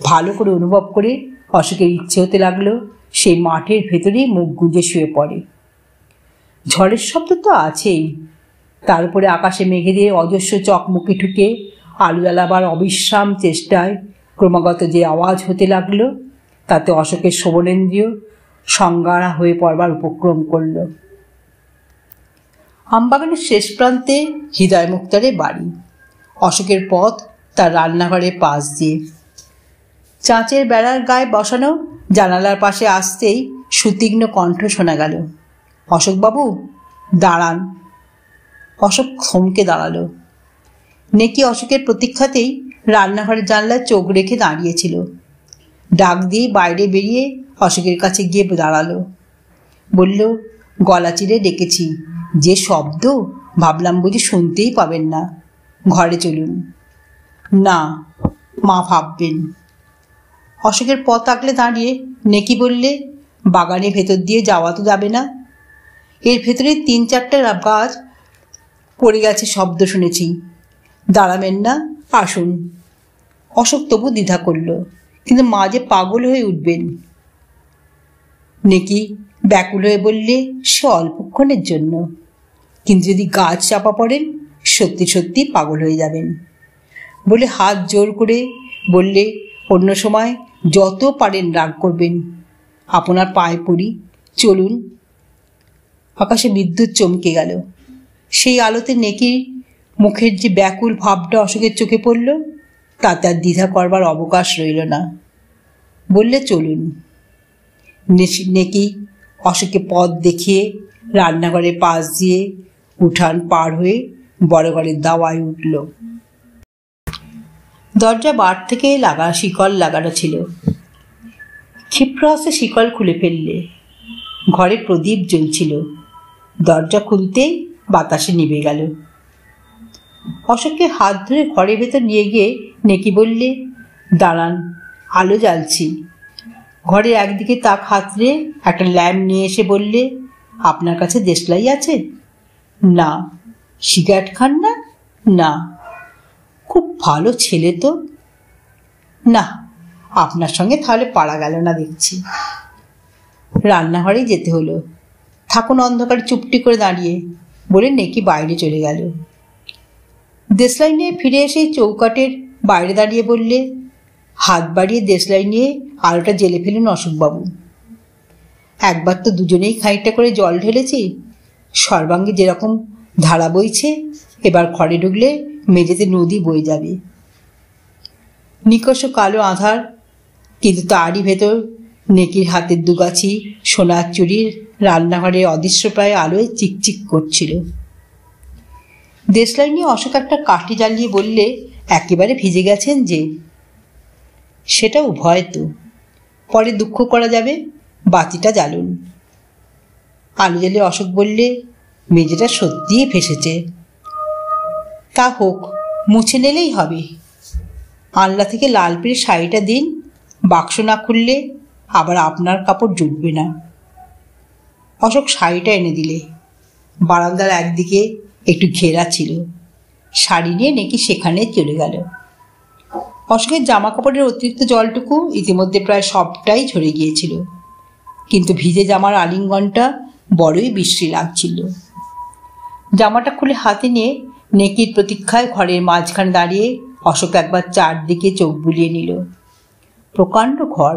ভালো করে অনুভব করে অশোকের ইচ্ছে হতে লাগলো সেই মাঠের ভেতরেই মুখ গুঁজে শুয়ে পড়ে। ঝড়ের শব্দ তো আছেই, তার উপরে আকাশে মেঘে দিয়ে অজস্র চকমুখে ঠুকে আলো জ্বালাবার অবিশ্রাম চেষ্টায় ক্রমাগত যে আওয়াজ হতে লাগলো, তাতে অশোকের শ্রবণেন্দ্রিয় সংজ্ঞারা হয়ে পড়বার উপক্রম করল। আমবাগানের শেষ প্রান্তে হৃদয় মুক্তারের বাড়ি। অশোকের পথ তার রান্নাঘরের পাশ দিয়ে। চাঁচের বেড়ার গায়ে বসানো জানালার পাশে আসতেই সুতীক্ষ্ণ কণ্ঠ শোনা গেল, অশোকবাবু দাঁড়ান। অশোক থমকে দাঁড়ালো। নেকি অশোকের প্রতীক্ষাতেই রান্নাঘরের জানলায় চোখ রেখে দাঁড়িয়েছিল। ডাক দিয়ে বাইরে বেরিয়ে অশোকের কাছে গিয়ে দাঁড়ালো। বলল, গলা চিরে ডেকেছি, যে শব্দ ভাবলাম বুঝি শুনতেই পাবেন না, ঘরে চলুন। না, মা ভাববেন। অশোকের পথ আগলে দাঁড়িয়ে নেকি বললে, বাগানের ভেতর দিয়ে যাওয়া তো যাবে না, এর ভেতরে 3-4টা গাছ পড়ে গেছে, শব্দ শুনেছি, দাঁড়াবেন না, আসুন। অশোক তবু দ্বিধা করল, কিন্তু মা যে পাগল হয়ে উঠবেন। নেকি ব্যাকুল হয়ে বললে, সে অল্পক্ষণের জন্য, কিন্তু যদি গাছ চাপা পড়েন সত্যি সত্যি পাগল হয়ে যাবেন। বলে হাত জোর করে বললে, অন্য সময় যত পারেন রাগ করবেন, আপনার পায়ে পড়ি, চলুন। আকাশে বিদ্যুৎ চমকে গেল। সেই আলোতে নেকির মুখের যে ব্যাকুল ভাবটা অশোকের চোখে পড়ল, তাতে আর দ্বিধা করবার অবকাশ রইল না। বললে, চলুন। নেকি অশোককে পথ দেখিয়ে রান্নাঘরের পাশ দিয়ে উঠান পার হয়ে বড় ঘরের দাওয়ায় উঠল। দরজা বার থেকে শিকল লাগানো ছিল। ক্ষিপ্র হস্তে শিকল খুলে ফেললে। ঘরে প্রদীপ জ্বলছিল। দরজা খুলতেই বাতাসে নিভে গেল। অশোককে হাত ধরে ঘরের ভেতর নিয়ে গিয়ে নেকি বললে, দাঁড়ান, আলো জ্বালছি। ঘরের একদিকে তাক হাতড়ে একটা ল্যাম্প নিয়ে এসে বললে, আপনার কাছে দেশলাই আছে? না। সিগারেট খান না? না। খুব ভালো ছেলে তো। না, আপনার সঙ্গে তাহলে পারা গেল না দেখছি। রান্নাঘরেই যেতে হলো। থাকুন অন্ধকারে চুপটি করে দাঁড়িয়ে, বলে নেকি বাইরে চলে গেল। দেশলাই নিয়ে ফিরে এসে চৌকাটের বাইরে দাঁড়িয়ে বললে, হাত বাড়িয়ে দেশলাই নিয়ে আলোটা জ্বেলে ফেলুন অশোকবাবু। একবার তো দুজনেই খানিকটা করে জল ঢেলেছি। সর্বাঙ্গে যেরকম ধারা বইছে, এবার ঘরে ঢুকলে মেঝেতে নদী বয়ে যাবে। নিকষ কালো আধার, কিন্তু তারই ভেতর নেকির হাতের দুগাছি সোনার চুরির রান্নাঘরে অদৃশ্যপ্রায় আলোয় চিকচিক করছিল। দেশলাই নিয়ে অশোক একটা কাঠি জ্বালিয়ে বললে, একেবারে ভিজে গেছেন যে। সেটা উভয় তো, পরে দুঃখ করা যাবে। বাতিটা জ্বালুন। আলো জ্বালে অশোক বললে, মেঝেটা সত্যিই ফেসেছে। তা হোক, মুছে নিলেই হবে। আলনা থেকে লাল পেরে শাড়িটা দিন। বাক্স না খুললে আবার আপনার কাপড় জুটবে না। অশোক শাড়িটা এনে দিলে। বারান্দার একদিকে একটু ঘেরা ছিল। শাড়ি নিয়ে নেকি সেখানে চলে গেল। অশোকের জামা কাপড়ের অতিরিক্ত জলটুকু ইতিমধ্যে প্রায় সবটাই ঝরে গিয়েছিল, কিন্তু ভিজে জামার আলিঙ্গনটা বড়ই বিশ্রী লাগছিল। জামাটা খুলে হাতে নিয়ে নেকির প্রতীক্ষায় ঘরের মাঝখানে দাঁড়িয়ে অশোক একবার চারদিকে চোখ বুলিয়ে নিল। প্রকাণ্ড ঘর।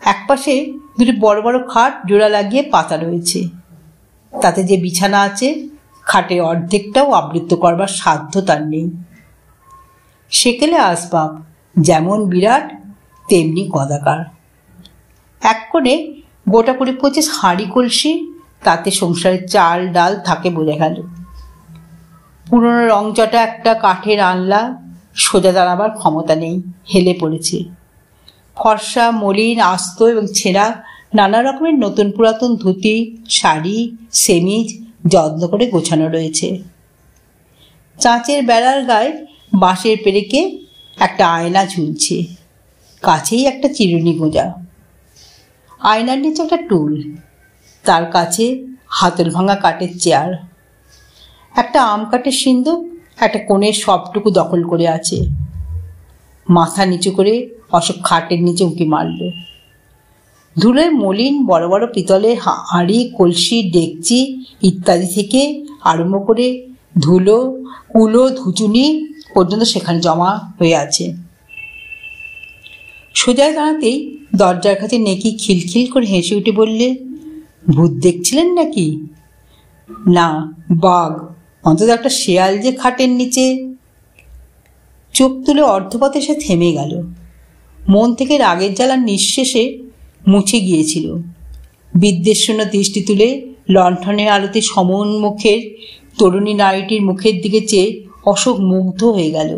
একপাশে দুটি বড় বড় খাট জোড়া লাগিয়ে পাতা রয়েছে। তাতে যে বিছানা আছে, খাটের অর্ধেকটাও আবৃত করবার সাধ্য তার নেই। সেকেলে আসবাব যেমন বিরাট তেমনি গদাকার। এক কোণে গোটা 20-25 হাঁড়ি কলসি, তাতে সংসারের চাল ডাল থাকে বোঝা গেল। পুরনো রংচটা একটা কাঠের আনলা, সোজা দাঁড়াবার ক্ষমতা নেই, হেলে পড়েছে। ফর্সা, মলিন, আস্ত এবং ছেঁড়া নানা রকমের নতুন পুরাতন ধুতি, শাড়ি, সেমিজ যত্ন করে গোছানো রয়েছে। চাঁচের বেড়ার গায়ে বাঁশের পেরেকে একটা আয়না ঝুলছে। কাছেই একটা চিরুনি গোঁজা। আয়নার নিচে একটা টুল, তার কাছে হাতল ভাঙা কাঠের চেয়ার। একটা আম কাঠের সিন্দুক একটা কোণের সবটুকু দখল করে আছে। মাথা নিচু করে অশোক খাটের নিচে উঁকি মারল। ধুলোয় মলিন বড় বড় পিতলের হাঁড়ি, কলসি, ডেকচি ইত্যাদি থেকে আরম্ভ করে ধুলো, কুলো, ধুচুনি পর্যন্ত সেখানে জমা হয়ে আছে। সোজায় দাঁড়াতেই দরজার কাছে নেকি খিলখিল করে হেসে উঠে বললে, ভূত দেখছিলেন নাকি? না, বাঘ। অন্তত একটা শেয়াল যে খাটের নিচে। চোখ তুলে অর্ধপথে সে থেমে গেল। মন থেকে রাগের জ্বালা নিঃশেষে মুছে গিয়েছিল। বিদ্বেষশূন্য দৃষ্টি তুলে লণ্ঠনের আলোতে সমুন্মুখের তরুণী নারীটির মুখের দিকে চেয়ে অশোক মুগ্ধ হয়ে গেল।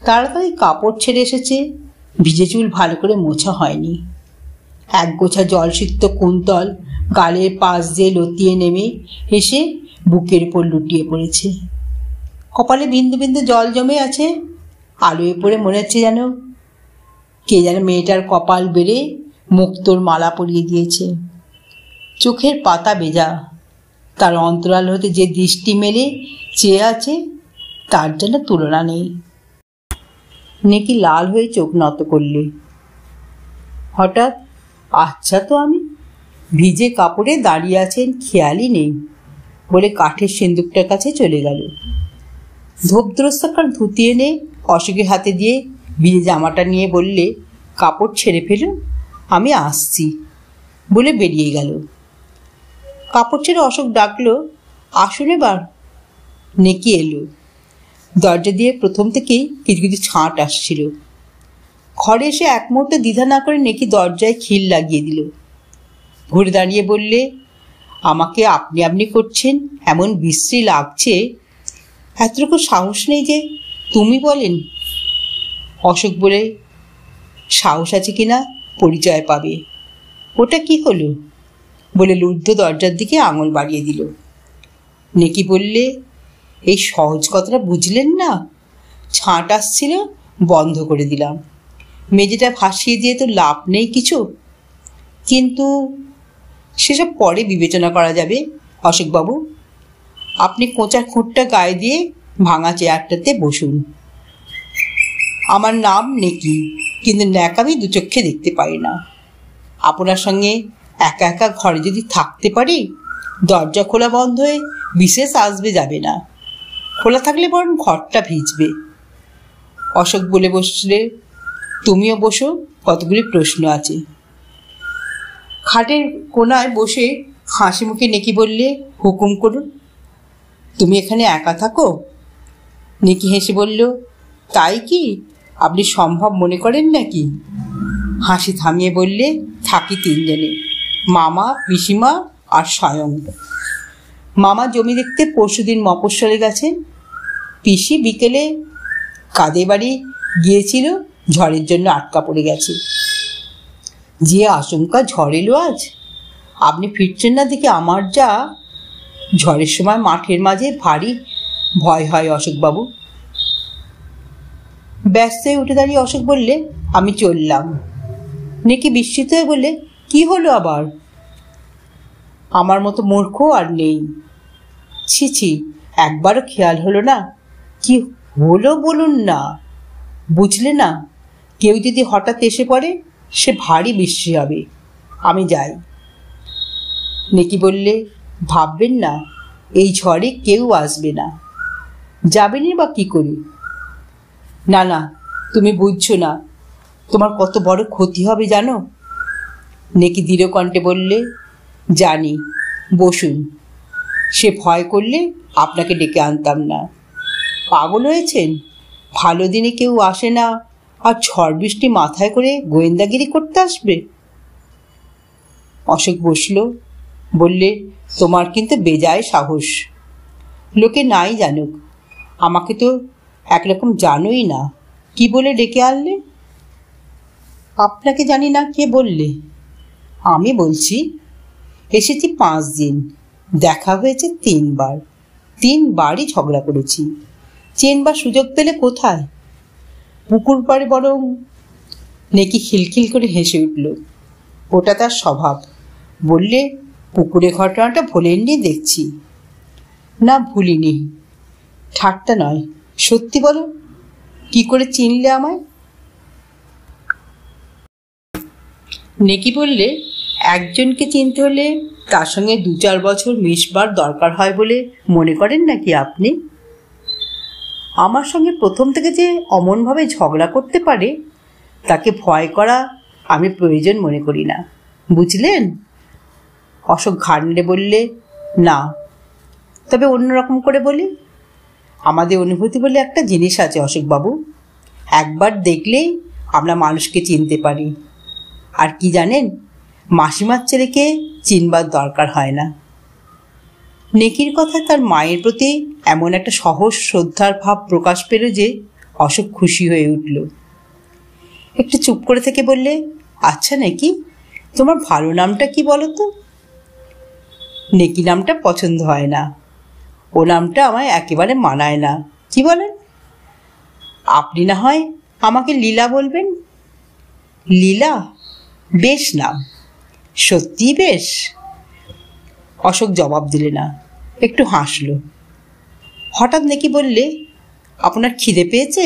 তাড়াতাড়ি কাপড় ছেড়ে এসেছে। ভিজে চুল ভালো করে মোছা হয়নি। একগোছা জলসিক্ত কুন্তল গালের পাশ দিয়ে লতিয়ে নেমে এসে বুকের উপর লুটিয়ে পড়েছে। কপালে বিন্দু বিন্দু জল জমে আছে। আলোয় পড়ে মনে হচ্ছে যেন কে যেন মেয়েটার কপাল বেড়ে মুক্তোর মালা পরিয়ে দিয়েছে। চোখের পাতা বেজা। তার অন্তরাল হতে যে দৃষ্টি মেলে চেয়ে আছে, তার যেন তুলনা নেই। নেকি লাল হয়ে চোখ নত করলে। হঠাৎ, আচ্ছা তো আমি ভিজে কাপড়ে দাঁড়িয়ে আছেন খেয়ালই নেই বলে কাঠের সিন্দুকটার কাছে চলে গেল। ধূপদ্রস্তাকার ধুতি এনে অশোকের হাতে দিয়ে ভিজে জামাটা নিয়ে বললে, কাপড় ছেড়ে ফেলুন, আমি আসছি বলে বেরিয়ে গেল। কাপড় ছেড়ে অশোক ডাকলো, আসুন এবার। নেকি এলো। দরজা দিয়ে প্রথম থেকেই কিছু কিছু ছাঁট আসছিল। ঘরে এসে এক মুহূর্তে দ্বিধা না করে নেকি দরজায় খিল লাগিয়ে দিল। ঘুরে দাঁড়িয়ে বললে, আমাকে আপনি আপনি করছেন, এমন বিশ্রী লাগছে, এতটুকু সাহস নেই যে তুমি বলেন। অশোক বলে, সাহস আছে কিনা পরিচয় পাবে। ওটা কি হলো বলে লুদ্ধ দরজার দিকে আঙুল বাড়িয়ে দিল। নেকি বললে, এই সহজ কথাটা বুঝলেন না? ছাঁট আসছিল, বন্ধ করে দিলাম। মেঝেটা ভাসিয়ে দিয়ে তো লাভ নেই কিছু। কিন্তু সেসব পরে বিবেচনা করা যাবে অশোকবাবু। আপনি কোঁচার খুঁটটা গায়ে দিয়ে ভাঙা চেয়ারটাতে বসুন। আমার নাম নেকি, কিন্তু ন্যাকামি দু চক্ষে দেখতে পারি না। আপনার সঙ্গে একা একা ঘরে যদি থাকতে পারি, দরজা খোলা বন্ধ হয়ে বিশেষ আসবে যাবে না। খোলা থাকলে বরং ঘরটা ভিজবে। অশোক বলে বসলে, তুমিও বসো, কতগুলি প্রশ্ন আছে। খাটের কোনায় বসে হাসি মুখে নেকি বললে, হুকুম করুন। তুমি এখানে একা থাকো? নেকি হেসে বলল, তাই কি আপনি সম্ভব মনে করেন নাকি? হাসি থামিয়ে বললে, থাকি তিনজনে, মামা, পিসিমা আর স্বয়ং। মামা জমি দেখতে পরশুদিন মফস্বলে গেছেন। পিসি বিকেলে কাদের বাড়ি গিয়েছিল, ঝড়ের জন্য আটকা পড়ে গেছে। যে আশঙ্কা ঝড় এলো আজ, আপনি ফিরছেন না দেখে আমার যা ঝড়ের সময় মাঠের মাঝে ভারী ভয় হয় অশোকবাবু। ব্যস্ত হয়ে উঠে দাঁড়িয়ে অশোক বললে, আমি চললাম। নেকি বিস্মিত হয়ে বললে, কি হলো আবার? আমার মতো মূর্খ আর নেই। ছি ছি, একবারও খেয়াল হলো না? কি হলো বলুন না। বুঝলে না, কেউ যদি হঠাৎ এসে পড়ে সে ভারী বিশ্রী হবে। আমি যাই। নেকি বললে, ভাববেন না, এই ঝড়ে কেউ আসবে না। যাবেনই বা কি করি? না না, তুমি বুঝছো না, তোমার কত বড় ক্ষতি হবে জানো? নেকি দৃঢ় কণ্ঠে বললে, জানি, বসুন। সে ভয় করলে আপনাকে ডেকে আনতাম না। পাগল হয়েছেন? ভালো দিনে কেউ আসে না, আর ঝড় বৃষ্টি মাথায় করে গোয়েন্দাগিরি করতে আসবে? অশোক বসল, বললে, তোমার কিন্তু বেজায় সাহস। লোকে নাই জানুক, আমাকে তো একরকম জানোই না, কি বলে ডেকে আনলে? আপনাকে জানি না, কে বললে? আমি বলছি। এসেছি 5 দিন, দেখা হয়েছে 3 বার, 3 বারই ঝগড়া করেছি। চেনবার সুযোগ পেলে কোথায়? পুকুর পাড়ে বরং। নেকি খিলখিল করে হেসে উঠল। ওটা তার স্বভাব। বললে, পুকুরে ঘটনাটা ভোলেননি দেখছি। না, ভুলিনি। ঠাট্টা নয়, সত্যি বলো, কি করে চিনলে আমায়? নেকি বললে, একজনকে চিনতে হলে তার সঙ্গে 2-4 বছর মিশবার দরকার হয় বলে মনে করেন নাকি আপনি? আমার সঙ্গে প্রথম থেকে যে অমনভাবে ঝগড়া করতে পারে, তাকে ভয় করা আমি প্রয়োজন মনে করি না, বুঝলেন? অশোক ঘাড় নেড়ে বললে, না, তবে অন্যরকম করে বলি। আমাদের অনুভূতি বলে একটা জিনিস আছে অশোকবাবু, একবার দেখলেই আমরা মানুষকে চিনতে পারি। আর কি জানেন, মাসিমার ছেলেকে চিনবার দরকার হয় না। নেকির কথা তার মায়ের প্রতি এমন একটা সহজ শ্রদ্ধার ভাব প্রকাশ পেল যে অশোক খুশি হয়ে উঠল। একটু চুপ করে থেকে বললে, আচ্ছা নেকি, তোমার ভালো নামটা কি বলো তো? নেকি নামটা পছন্দ হয় না, ও নামটা আমায় একেবারে মানায় না। কি বলেন? আপনি না হয় আমাকে লীলা বলবেন। লীলা? বেশ নাম, সত্যিই বেশ। অশোক জবাব দিলে না, একটু হাসল। হঠাৎ নেকি বললে, আপনার খিদে পেয়েছে?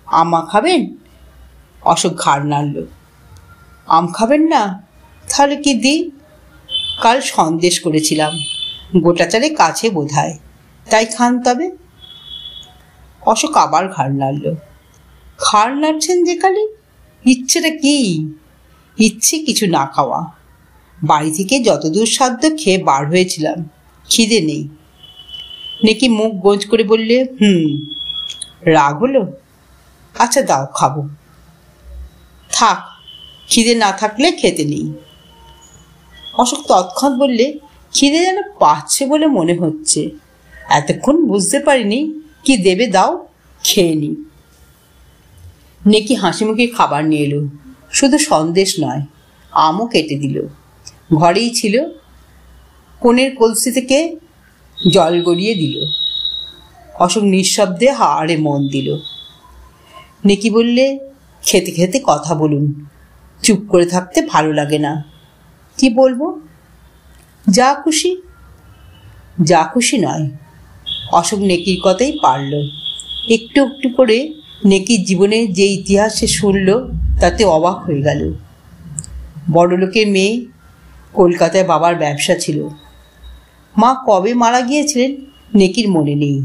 আমা খাবেন? অশোক ঘাড় নাড়ল। আম খাবেন না? তাহলে কি দিই? কাল সন্দেশ করেছিলাম, গোটা চারে কাছে বোধহয়, তাই খান তবে। অশোক আবার ঘাড় নাড়ল। ঘাড় নাড়ছেন যে কালি? ইচ্ছেটা কি? ইচ্ছে কিছু না খাওয়া। বাড়ি থেকে যতদূর সাধ্য খেয়ে বার হয়েছিলাম, খিদে নেই। নেকি মুখ গোঁজ করে বললে, রাগ হলো? আচ্ছা দাও, খাবো। থাক, খিদে না থাকলে খেতে নেই। অশোক তৎক্ষণাৎ বললে, খিদে যেন পাচ্ছে বলে মনে হচ্ছে, এতক্ষণ বুঝতে পারিনি, কি দেবে দাও, খেয়ে নি। নেকি হাসি মুখে খাবার নিয়ে এলো, শুধু সন্দেশ নয়, আমও কেটে দিল। ঘরেই ছিল, কোণের কলসি থেকে জল গড়িয়ে দিল। অশোক নিঃশব্দে হাড়ে মন দিল। নেকি বললে, খেতে খেতে কথা বলুন, চুপ করে থাকতে ভালো লাগে না। কি বলবো? যা খুশি। যা খুশি নয়, অশোক নেকির কথাই পারল। একটু একটু করে নেকির জীবনে যে ইতিহাস সে শুনল তাতে অবাক হয়ে গেল। বড়লোকের মেয়ে, কলকাতায় বাবার ব্যবসা ছিল। মা কবে মারা গিয়েছিলেন নেকির মনে নেই,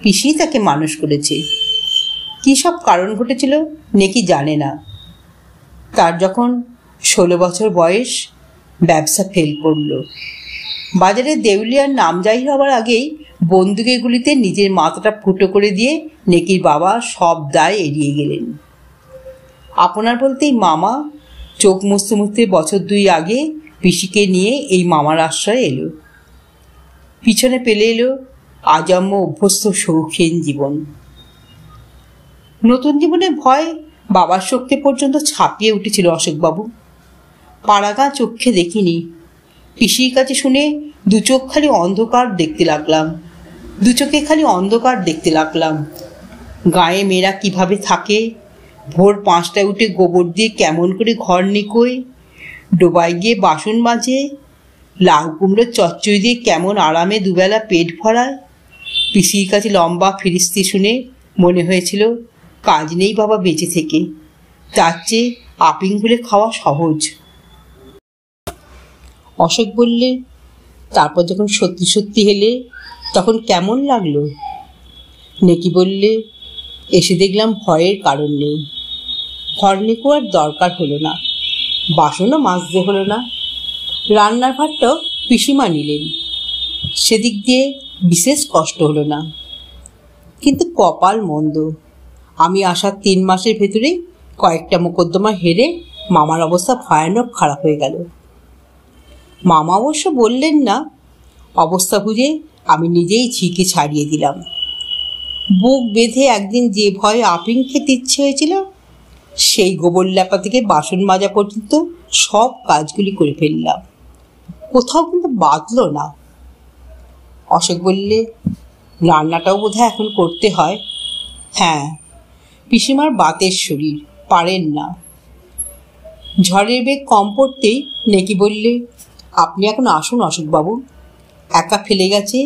পিসি তাকে মানুষ করেছে। কী সব কারণ ঘটেছিল নেকি জানে না। তার যখন 16 বছর বয়স, ব্যবসা ফেল করল। বাজারে দেউলিয়ার নামজাহি হবার আগেই বন্দুকের গুলিতে নিজের মাথাটা ফুটো করে দিয়ে নেকির বাবা সব দায় এড়িয়ে গেলেন। আপনার বলতেই মামা চোখ মুছতে মুছতে বছর 2 আগে পিসিকে নিয়ে এই মামার আশ্রয়ে এলো। পিছনে পেলে এলো আজন্ম অভ্যস্ত শৌখিন জীবন। নতুন জীবনে ভয় বাবার শক্তি পর্যন্ত ছাপিয়ে উঠেছিল অশোকবাবু। পাড়াগাঁ চোখে দেখিনি, পিসির কাছে শুনে দু চোখ খালি অন্ধকার দেখতে লাগলাম, দু চোখে খালি অন্ধকার দেখতে লাগলাম। গায়ে মেয়েরা কিভাবে থাকে, ভোর 5টায় উঠে গোবর দিয়ে কেমন করে ঘর নিকোয়, ডোবায় গিয়ে বাসন মাজে, লাউ কুমড়োর চচ্চড়ি দিয়ে কেমন আরামে দুবেলা পেট ভরায়। পিসির কাছে লম্বা ফিরিস্তি শুনে মনে হয়েছিল কাজ নেই বাবা বেঁচে থেকে, তার চেয়ে আপিং গুলে খাওয়া সহজ। অশোক বললে, তারপর যখন সত্যি সত্যি এলে তখন কেমন লাগলো? নেকি বললে, এসে দেখলাম ভয়ের কারণ নেই। ঘর নিকোয়ার দরকার হলো না, বাসনও মাজতে হলো না, রান্নার ভাতটাও পিসিমা নিলেন, সেদিক দিয়ে বিশেষ কষ্ট হলো না। কিন্তু কপাল মন্দ, আমি আসার 3 মাসের ভেতরেই কয়েকটা মোকদ্দমা হেরে মামার অবস্থা ভয়ানক খারাপ হয়ে গেল। মামা অবশ্য বললেন না, অবস্থা বুঝে আমি নিজেই ঝিঁকে ছাড়িয়ে দিলাম। বুক বেঁধে একদিন যে ভয়ে আপিং খেতে ইচ্ছে হয়েছিল, সেই গোবর ল্যাপা থেকে বাসন মাজা পর্যন্ত সব কাজগুলি করে ফেললাম, কোথাও কিন্তু বাঁধল না। অশোক বললে, রান্নাটাও বোধহয় এখন করতে হয়। হ্যাঁ, পিসিমার বাতের শরীর, পারেন না। ঝড়ের বেগ কম পড়তেই নেকি বললে, আপনি এখন আসুন অশোকবাবু, একা ফেলে গেছে,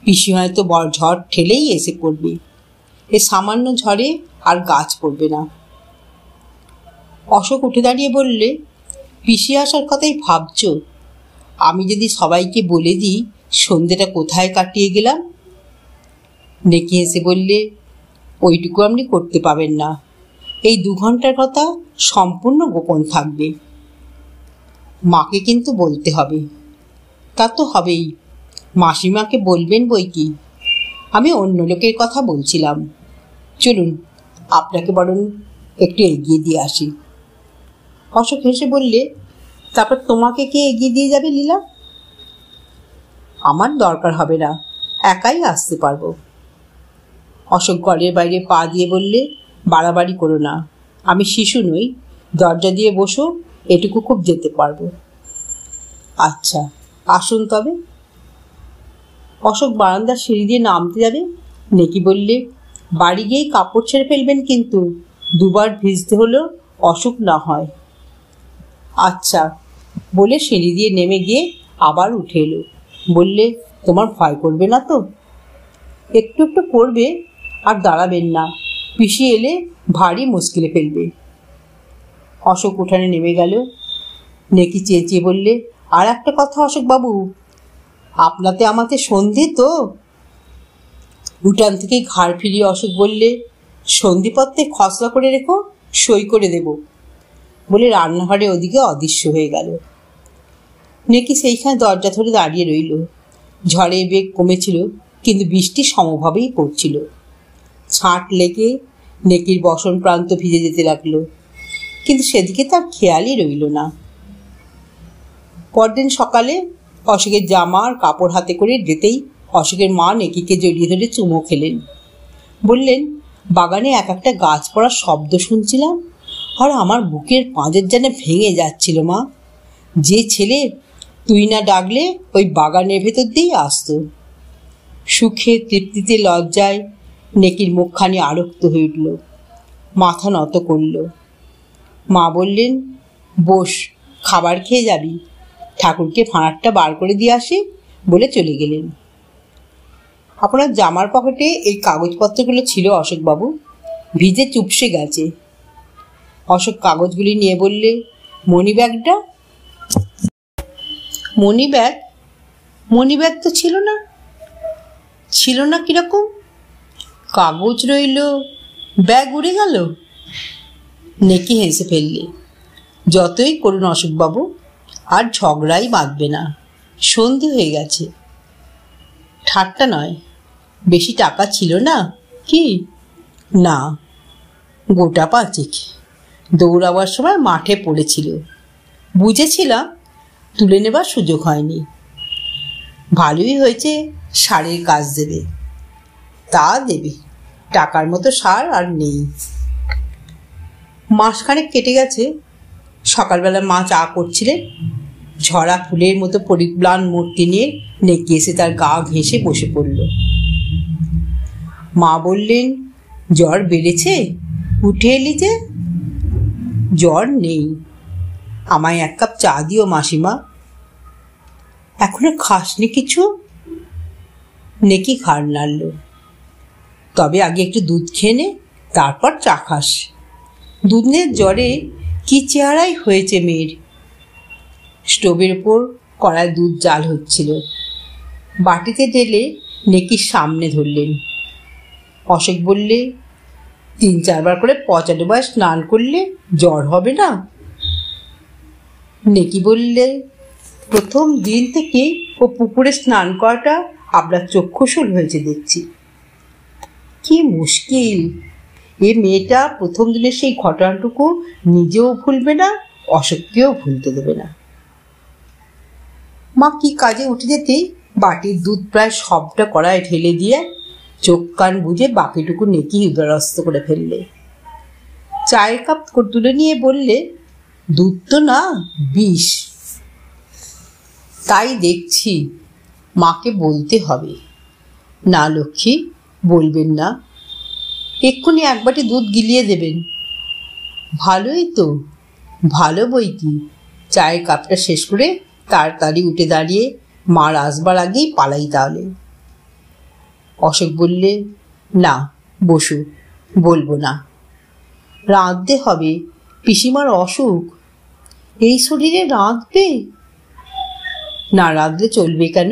পিসি হয়তো বড় ঝড় ঠেলেই এসে পড়বে, এ সামান্য ঝড়ে আর গাছ পড়বে না। অশোক উঠে দাঁড়িয়ে বললে, পিসি আসার কথাই ভাবছ? আমি যদি সবাইকে বলে দিই সন্ধ্যেটা কোথায় কাটিয়ে গেলাম? নেকি এসে বললে, ওইটুকু আপনি করতে পাবেন না, এই 2 ঘন্টার কথা সম্পূর্ণ গোপন থাকবে। মাকে কিন্তু বলতে হবে। তা তো হবেই, মাসিমাকে বলবেন বই কি, আমি অন্য লোকের কথা বলছিলাম। চলুন, আপনাকে বরং একটু এগিয়ে দিয়ে আসি। অশোক হেসে বললে, তারপর তোমাকে কে এগিয়ে দিয়ে যাবে লীলা? আমার দরকার হবে না, একাই আসতে পারবো। অশোক ঘরের বাইরে পা দিয়ে বললে, বাড়াবাড়ি করো না, আমি শিশু নই, দরজা দিয়ে বসো, এটুকু খুব যেতে পারবো। আচ্ছা, আসুন তবে। অশোক বারান্দার সিঁড়ি দিয়ে নামতে যাবে, নেকি বললে, বাড়ি গিয়েই কাপড় ছেড়ে ফেলবেন কিন্তু, 2 বার ভিজতে হলেও অসুখ না হয়। আচ্ছা বলে সিঁড়ি দিয়ে নেমে গিয়ে আবার উঠে এলো। বললে, তোমার ভয় করবে না তো? একটু একটু করবে, আর দাঁড়াবেন না, পিসি এলে ভারী মুশকিলে ফেলবে। অশোক উঠানে নেমে গেল। নেকি চেঁচিয়ে বললে, আর একটা কথা অশোকবাবু, আপনাতে আমাতে সন্ধি তো? উঠান থেকে ঘাড় ফিরিয়ে অশোক বললে, সন্ধিপত্রে খসড়া করে রেখো, সই করে দেব, বলে রান্নাঘরে ওদিকে অদৃশ্য হয়ে গেল। নেকি সেইখানে দরজা ধরে দাঁড়িয়ে রইল। ঝড়ের বেগ কমেছিল, কিন্তু বৃষ্টি সমভাবেই পড়ছিল। ছাঁট লেগে নেকির বসন প্রান্ত ভিজে যেতে লাগলো, কিন্তু সেদিকে তার খেয়ালই রইল না। পরদিন সকালে অশোকের জামা আর কাপড় হাতে করে যেতেই অশোকের মা নেকিকে জড়িয়ে ধরে চুমো খেলেন। বললেন, বাগানে এক একটা গাছ পড়ার শব্দ শুনছিলাম, আর আমার বুকের পাঁজর যেন ভেঙে যাচ্ছিল। মা, যে ছেলে তুই না ডাকলে ওই বাগানের ভেতর দিয়েই আসতো। সুখে, তৃপ্তিতে, লজ্জায় নেকির মুখখানি আরক্ত হয়ে উঠল। মাথা নত করল। মা বললেন, বস, খাবার খেয়ে যাবি, ঠাকুরকে ফাঁড়টা বার করে দিয়ে আসি বলে চলে গেলেন। আপনার জামার পকেটে এই কাগজপত্রগুলো ছিল অশোকবাবু, ভিজে চুপসে গেছে। অশোক কাগজগুলি নিয়ে বললে, মনি ব্যাগটা? মনি ব্যাগ? মনি ব্যাগ তো ছিল না। ছিল না কিরকম? কাগজ রইল, ব্যাগ উড়ে গেল? নেকি হেসে ফেললে। যতই করুন অশোকবাবু, আর ঝগড়াই বাঁধবে না, সন্ধে হয়ে গেছে। ঠাট্টা নয়, বেশি টাকা ছিল না কি? না, গোটা 5 দৌড়াবার সময় মাঠে পড়েছিল, বুঝেছিলাম তুলে নেবার সুযোগ হয়নি। ভালোই হয়েছে, সারের কাজ দেবে। তা দেবে, টাকার মতো সার আর নেই। মাসখানেক কেটে গেছে। সকালবেলা মা চা করছিলেন। ঝরা ফুলের মতো পরিম্লান মূর্তি নিয়ে নেকি এসে তার গা ঘেঁষে বসে পড়ল। মা বললেন, জ্বর বেড়েছে? উঠে এলি যে? জ্বর নেই, আমায় 1 কাপ চা দিও মাসিমা। এখনো খাসনি কিছু? নেকি ঘাড় নাড়ল। তবে আগে একটু দুধ খেয়ে নে, তারপর চা খাস। দুধের জ্বরে কি চেহারাই হয়েছে মেয়ের। স্টোভের ওপর কড়ায় দুধ জাল হচ্ছিল। বাটিতে ঢেলে নেকির সামনে ধরলেন। অশোক বললে, 3-4 বার করে পচা ডোবায় স্নান করলে জ্বর হবে না? নেকি বললে, প্রথম দিন থেকে ও পুকুরে স্নান করাটা আপনার চক্ষুশূল হয়েছে দেখছি। কি মুশকিল! এ মেয়েটা প্রথম দিনের সেই ঘটনাটুকু নিজেও ভুলবে না, অশোককেও ভুলতে দেবে না। মা কি কাজে উঠে যেতেই বাটির দুধ প্রায় সবটা কড়ায় ঢেলে দিয়ে চোখ কান বুঝে বাকিটুকু নেকি উদরস্থ করে ফেললে। চায়ের কাপ তুলে নিয়ে বললে, দুধ তো না, বিষ। তাই দেখছি, মাকে বলতে হবে। না লক্ষ্মী, বলবেন না, এক্ষুনি 1 বাটি দুধ গিলিয়ে দেবেন। ভালোই তো, ভালো বই কি। চায়ের কাপটা শেষ করে তাড়াতাড়ি উঠে দাঁড়িয়ে মার আসবার আগেই পালাই তাহলে। অশোক বললে, না, বসু, বলবো না। রাঁধতে হবে, পিসিমার অসুখ। এই শরীরে রাঁধবে? না রাঁধলে চলবে কেন?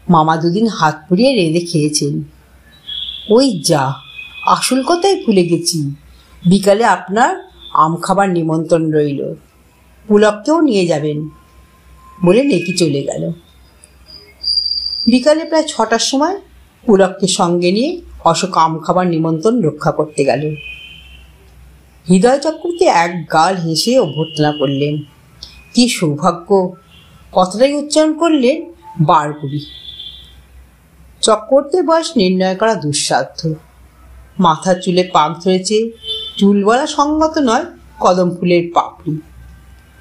মামা 2 দিন হাত পুড়িয়ে রেঁধে খেয়েছেন। ওই যা, আসল কথাই ভুলে গেছি। বিকালে আপনার আম খাবার নিমন্ত্রণ রইল, পুলককেও নিয়ে যাবেন বলে নেকি চলে গেল। বিকালে প্রায় 6টার সময় পুলককে সঙ্গে নিয়ে অশোক আম খাবার নিমন্ত্রণ রক্ষা করতে গেল। হৃদয় চক্রবর্তী এক গাল হেসে অভ্যর্থনা করলেন। কি সৌভাগ্য! কথাটাই উচ্চারণ করলেন 12-20। চক্রবর্তীর বয়স নির্ণয় করা দুঃসাধ্য। মাথার চুলে পাক ধরেছে, চুল বলা সঙ্গত নয়, কদম ফুলের পাপড়ি।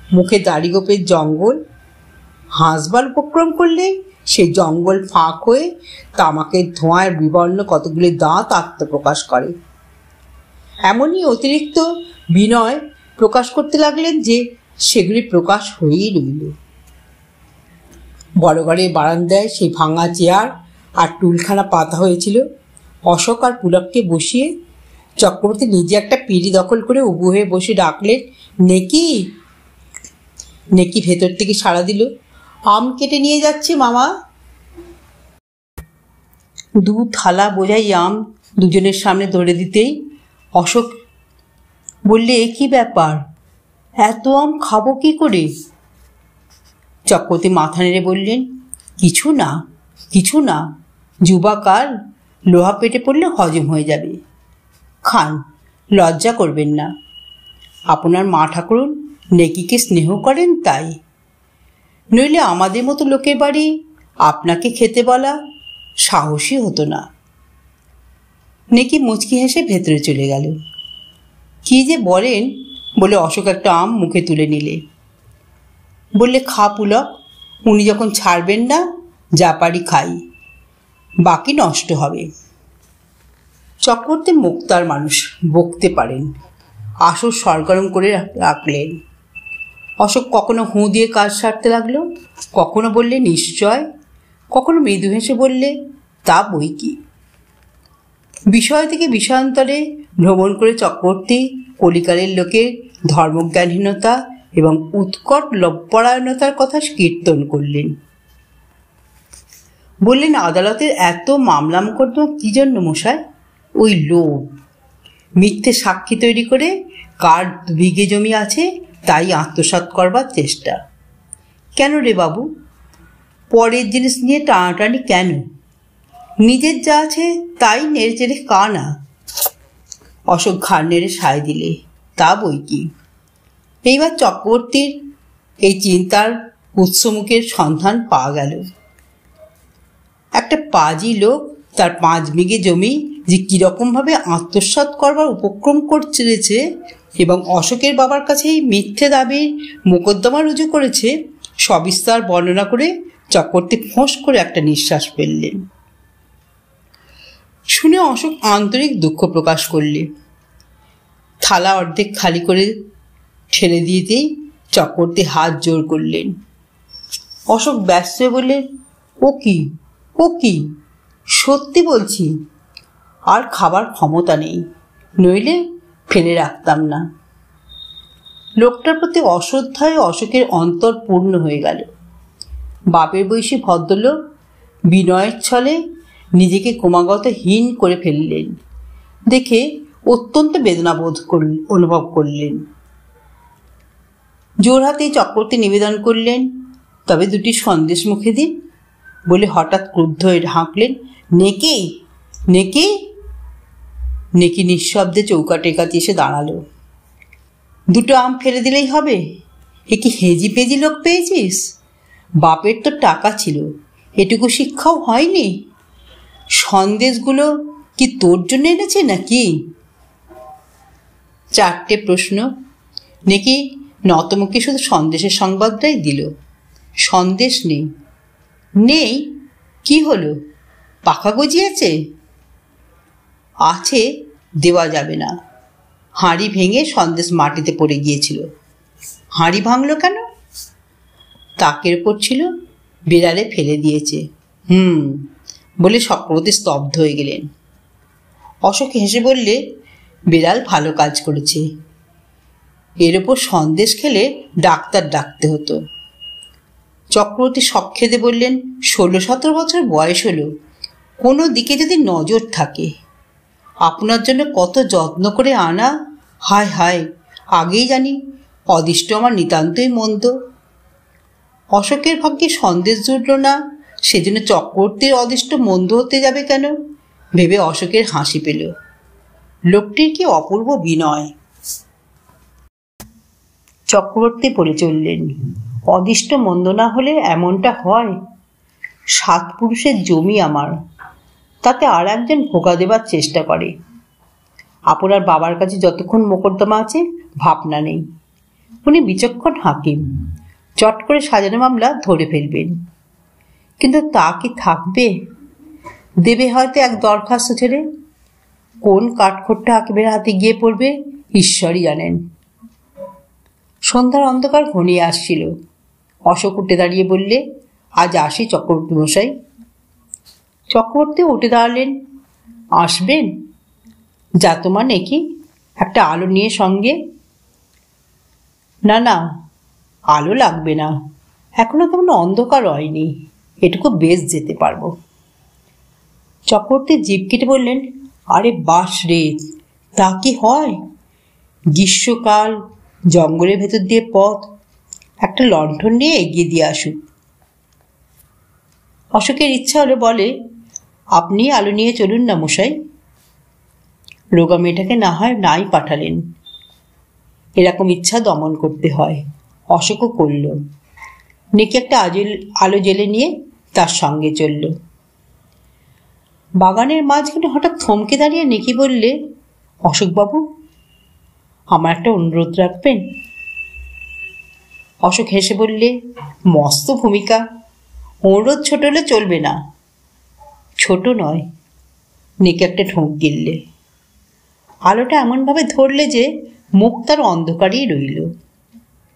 মুখে দাড়ি গোপের জঙ্গল। হাসবার উপক্রম করলে সেই জঙ্গল ফাঁক হয়ে তামাকের ধোঁয়ায় বিবর্ণ কতগুলি দাঁত আত্মপ্রকাশ করে। এমনই অতিরিক্ত বিনয় প্রকাশ করতে লাগলেন যে সেগুলি প্রকাশ হয়েই রইল। বড় ঘরের বারান্দায় সেই ভাঙা চেয়ার আর টুলখানা পাতা হয়েছিল। অশোক আর পুলককে বসিয়ে চক্রবর্তী নিজে একটা পিঁড়ি দখল করে উবু হয়ে বসে ডাকলেন, নেকি। নেকি ভেতর থেকে সাড়া দিল, আম কেটে নিয়ে যাচ্ছি মামা। 2 থালা বোঝাই আম দুজনের সামনে ধরে দিতেই অশোক বললে, এ কি ব্যাপার, এত আম খাবো কি করে? চক্রবর্তী মাথা নেড়ে বললেন, কিছু না, কিছু না, যুবাকাল লোহা পেটে পড়লে হজম হয়ে যাবে। খান, লজ্জা করবেন না। আপনার মা ঠাকুরুন নেকিকে স্নেহ করেন তাই। নইলে আমাদের মতো লোকের বাড়ি আপনাকে খেতে বলা সাহসই হতো না। নেকি মুচকি হেসে ভেতরে চলে গেল। কি যে বলেন বলে অশোক একটা আম মুখে তুলে নিলে। বললে, খা পুলক, উনি যখন ছাড়বেন না, যা পারি খাই, বাকি নষ্ট হবে। চক্রবর্তী মুক্তার মানুষ, বকতে পারেন। আসর সরগরম করে রাখলেন। অশোক কখনো হুঁ দিয়ে কাজ সারতে লাগলো, কখনো বললে নিশ্চয়, কখনো মৃদু হেসে বললে তা বই কি। বিষয় থেকে বিষয়ান্তরে ভ্রমণ করে চক্রবর্তী কলিকালের লোকের ধর্মজ্ঞানহীনতা এবং উৎকট লোভপরায়ণতার কথা কীর্তন করলেন। বললেন, আদালতের এত মামলা মোকদ্দমা কি জন্য মশাই? ওই লোভ, মিথ্যে সাক্ষী তৈরি করে কার বিঘে জমি আছে তাই আত্মসাৎ করবার চেষ্টা। কেন রে বাবু, পরের জিনিস নিয়ে টানাটানি কেন? নিজের যা আছে তাই নেড়ে চেড়ে কা না। অশোক ঘাড় নেড়ে সায় দিলে, তা বই কি। এইবার চক্রবর্তীর এই চিন্তার উৎসমুখের সন্ধান পাওয়া গেল। একটা পাজি লোক তার 5 বিঘে জমি যে কীরকমভাবে আত্মসাৎ করবার উপক্রম করছে এবং অশোকের বাবার কাছে এই মিথ্যে দাবির মোকদ্দমা রুজু করেছে, সবিস্তার বর্ণনা করে চক্রবর্তী ফোঁস করে একটা নিঃশ্বাস ফেললেন। শুনে অশোক আন্তরিক দুঃখ প্রকাশ করলে। থালা অর্ধেক খালি করে ঠেলে দিতেই চক্রবর্তী হাত জোর করলেন। অশোক ব্যস্ত হয়ে বললেন, ও কি, ও কি, সত্যি বলছি, আর খাবার ক্ষমতা নেই, নইলে ফেলে রাখতাম না। লোকটার প্রতি অশ্রদ্ধায় অশোকের অন্তর পূর্ণ হয়ে গেল। বাপের বয়সী ভদ্রলোক বিনয়ের ছলে নিজেকে ক্রমাগত হীন করে ফেললেন দেখে অত্যন্ত বেদনাবোধ অনুভব করলেন। জোর হাতেই চক্রবর্তী নিবেদন করলেন, তবে 2টি সন্দেশ মুখে দিন বলে হঠাৎ ক্রুদ্ধ হয়ে হাঁকলেন, নেকি, নেকি। নেকি নিঃশব্দে চৌকাঠের কাছে এসে দাঁড়ালো। 2টো আম ফেলে দিলেই হবে? এ কি হেজি পেজি লোক পেয়েছিস? বাপের তো টাকা ছিল, এটুকু শিক্ষাও হয়নি। সন্দেশগুলো কি তোর জন্য এনেছে নাকি? 4টে প্রশ্ন। নেকি নতমুখে শুধু সন্দেশের সংবাদটাই দিল। সন্দেশ নেই। নেই? কি হলো, পাখা গজিয়েছে? আছে, দেওয়া যাবে না। হাঁড়ি ভেঙে সন্দেশ মাটিতে পড়ে গিয়েছিল। হাঁড়ি ভাঙল কেন? তাকের উপর ছিল, বিড়ালে ফেলে দিয়েছে। বলে চক্রবর্তী স্তব্ধ হয়ে গেলেন। অশোক হেসে বললে, বিড়াল ভালো কাজ করেছে। এর ওপর সন্দেশ খেলে ডাক্তার ডাকতে হতো। চক্রবর্তী সক্ষেদে বললেন, 16-17 বছর বয়স হলো, কোনো দিকে যদি নজর থাকে। আপনার জন্য কত যত্ন করে আনা, হায় হায়, আগেই জানি অদিষ্ট আমার নিতান্তই মন্দ। অশোকের ভাগ্যে সন্দেশ জুটল না, সেজন্য চক্রবর্তীর অদিষ্ট মন্দ হতে যাবে কেন ভেবে অশোকের হাসি পেল। লোকটির কি অপূর্ব বিনয়। চক্রবর্তী বলে চললেন, অদিষ্ট মন্দ না হলে এমনটা হয়? 7 পুরুষের জমি আমার, তাতে আর একজন ভোগা দেবার চেষ্টা করে। আপনার বাবার কাছে যতক্ষণ মোকদ্দমা আছে ভাবনা নেই। উনি বিচক্ষণ হাকিম, চট করে সাজানো মামলা ধরে ফেলবেন। কিন্তু তা কি থাকবে? দেবে হয়তো এক দরখাস্ত ছেড়ে। কোন কাঠখোট্টা হাকিমের হাতে গিয়ে পড়বে ঈশ্বরই জানেন। সন্ধ্যার অন্ধকার ঘনিয়ে আসছিল। অশোক উঠে দাঁড়িয়ে বললে, আজ আসি চক্রবর্তী মশাই। চক্রবর্তী উঠে দাঁড়ালেন। আসবেন? যা তোমার নেকি, একটা আলো নিয়ে সঙ্গে। না না, আলো লাগবে না, এখনো তেমন অন্ধকার হয়নি, এটুকু বেশ যেতে পারবো। চক্রবর্তী জিভ কেটে বললেন, আরে বাস রে, তা কি হয়? গ্রীষ্মকাল, জঙ্গলের ভেতর দিয়ে পথ, একটা লণ্ঠন নিয়ে এগিয়ে দিয়ে আসুক। অশোকের ইচ্ছা হলে বলে, আপনি আলো নিয়ে চলুন না মশাই। রোগা মেয়েটাকে না হয় নাই পাঠালেন। এরকম ইচ্ছা দমন করতে হয়। অশোকও করল। নেকি একটা আলো জেলে নিয়ে তার সঙ্গে চলল। বাগানের মাঝখানে হঠাৎ থমকে দাঁড়িয়ে নেকি বললে, অশোকবাবু, আমার একটা অনুরোধ রাখবেন? অশোক হেসে বললে, মস্ত ভূমিকা। অনুরোধ ছোট হলে চলবে না। ছোট নয়। নেকি একটা ঢোক গিললে। আলোটা এমনভাবে ধরলে যে মুখ তার অন্ধকারেই রইল।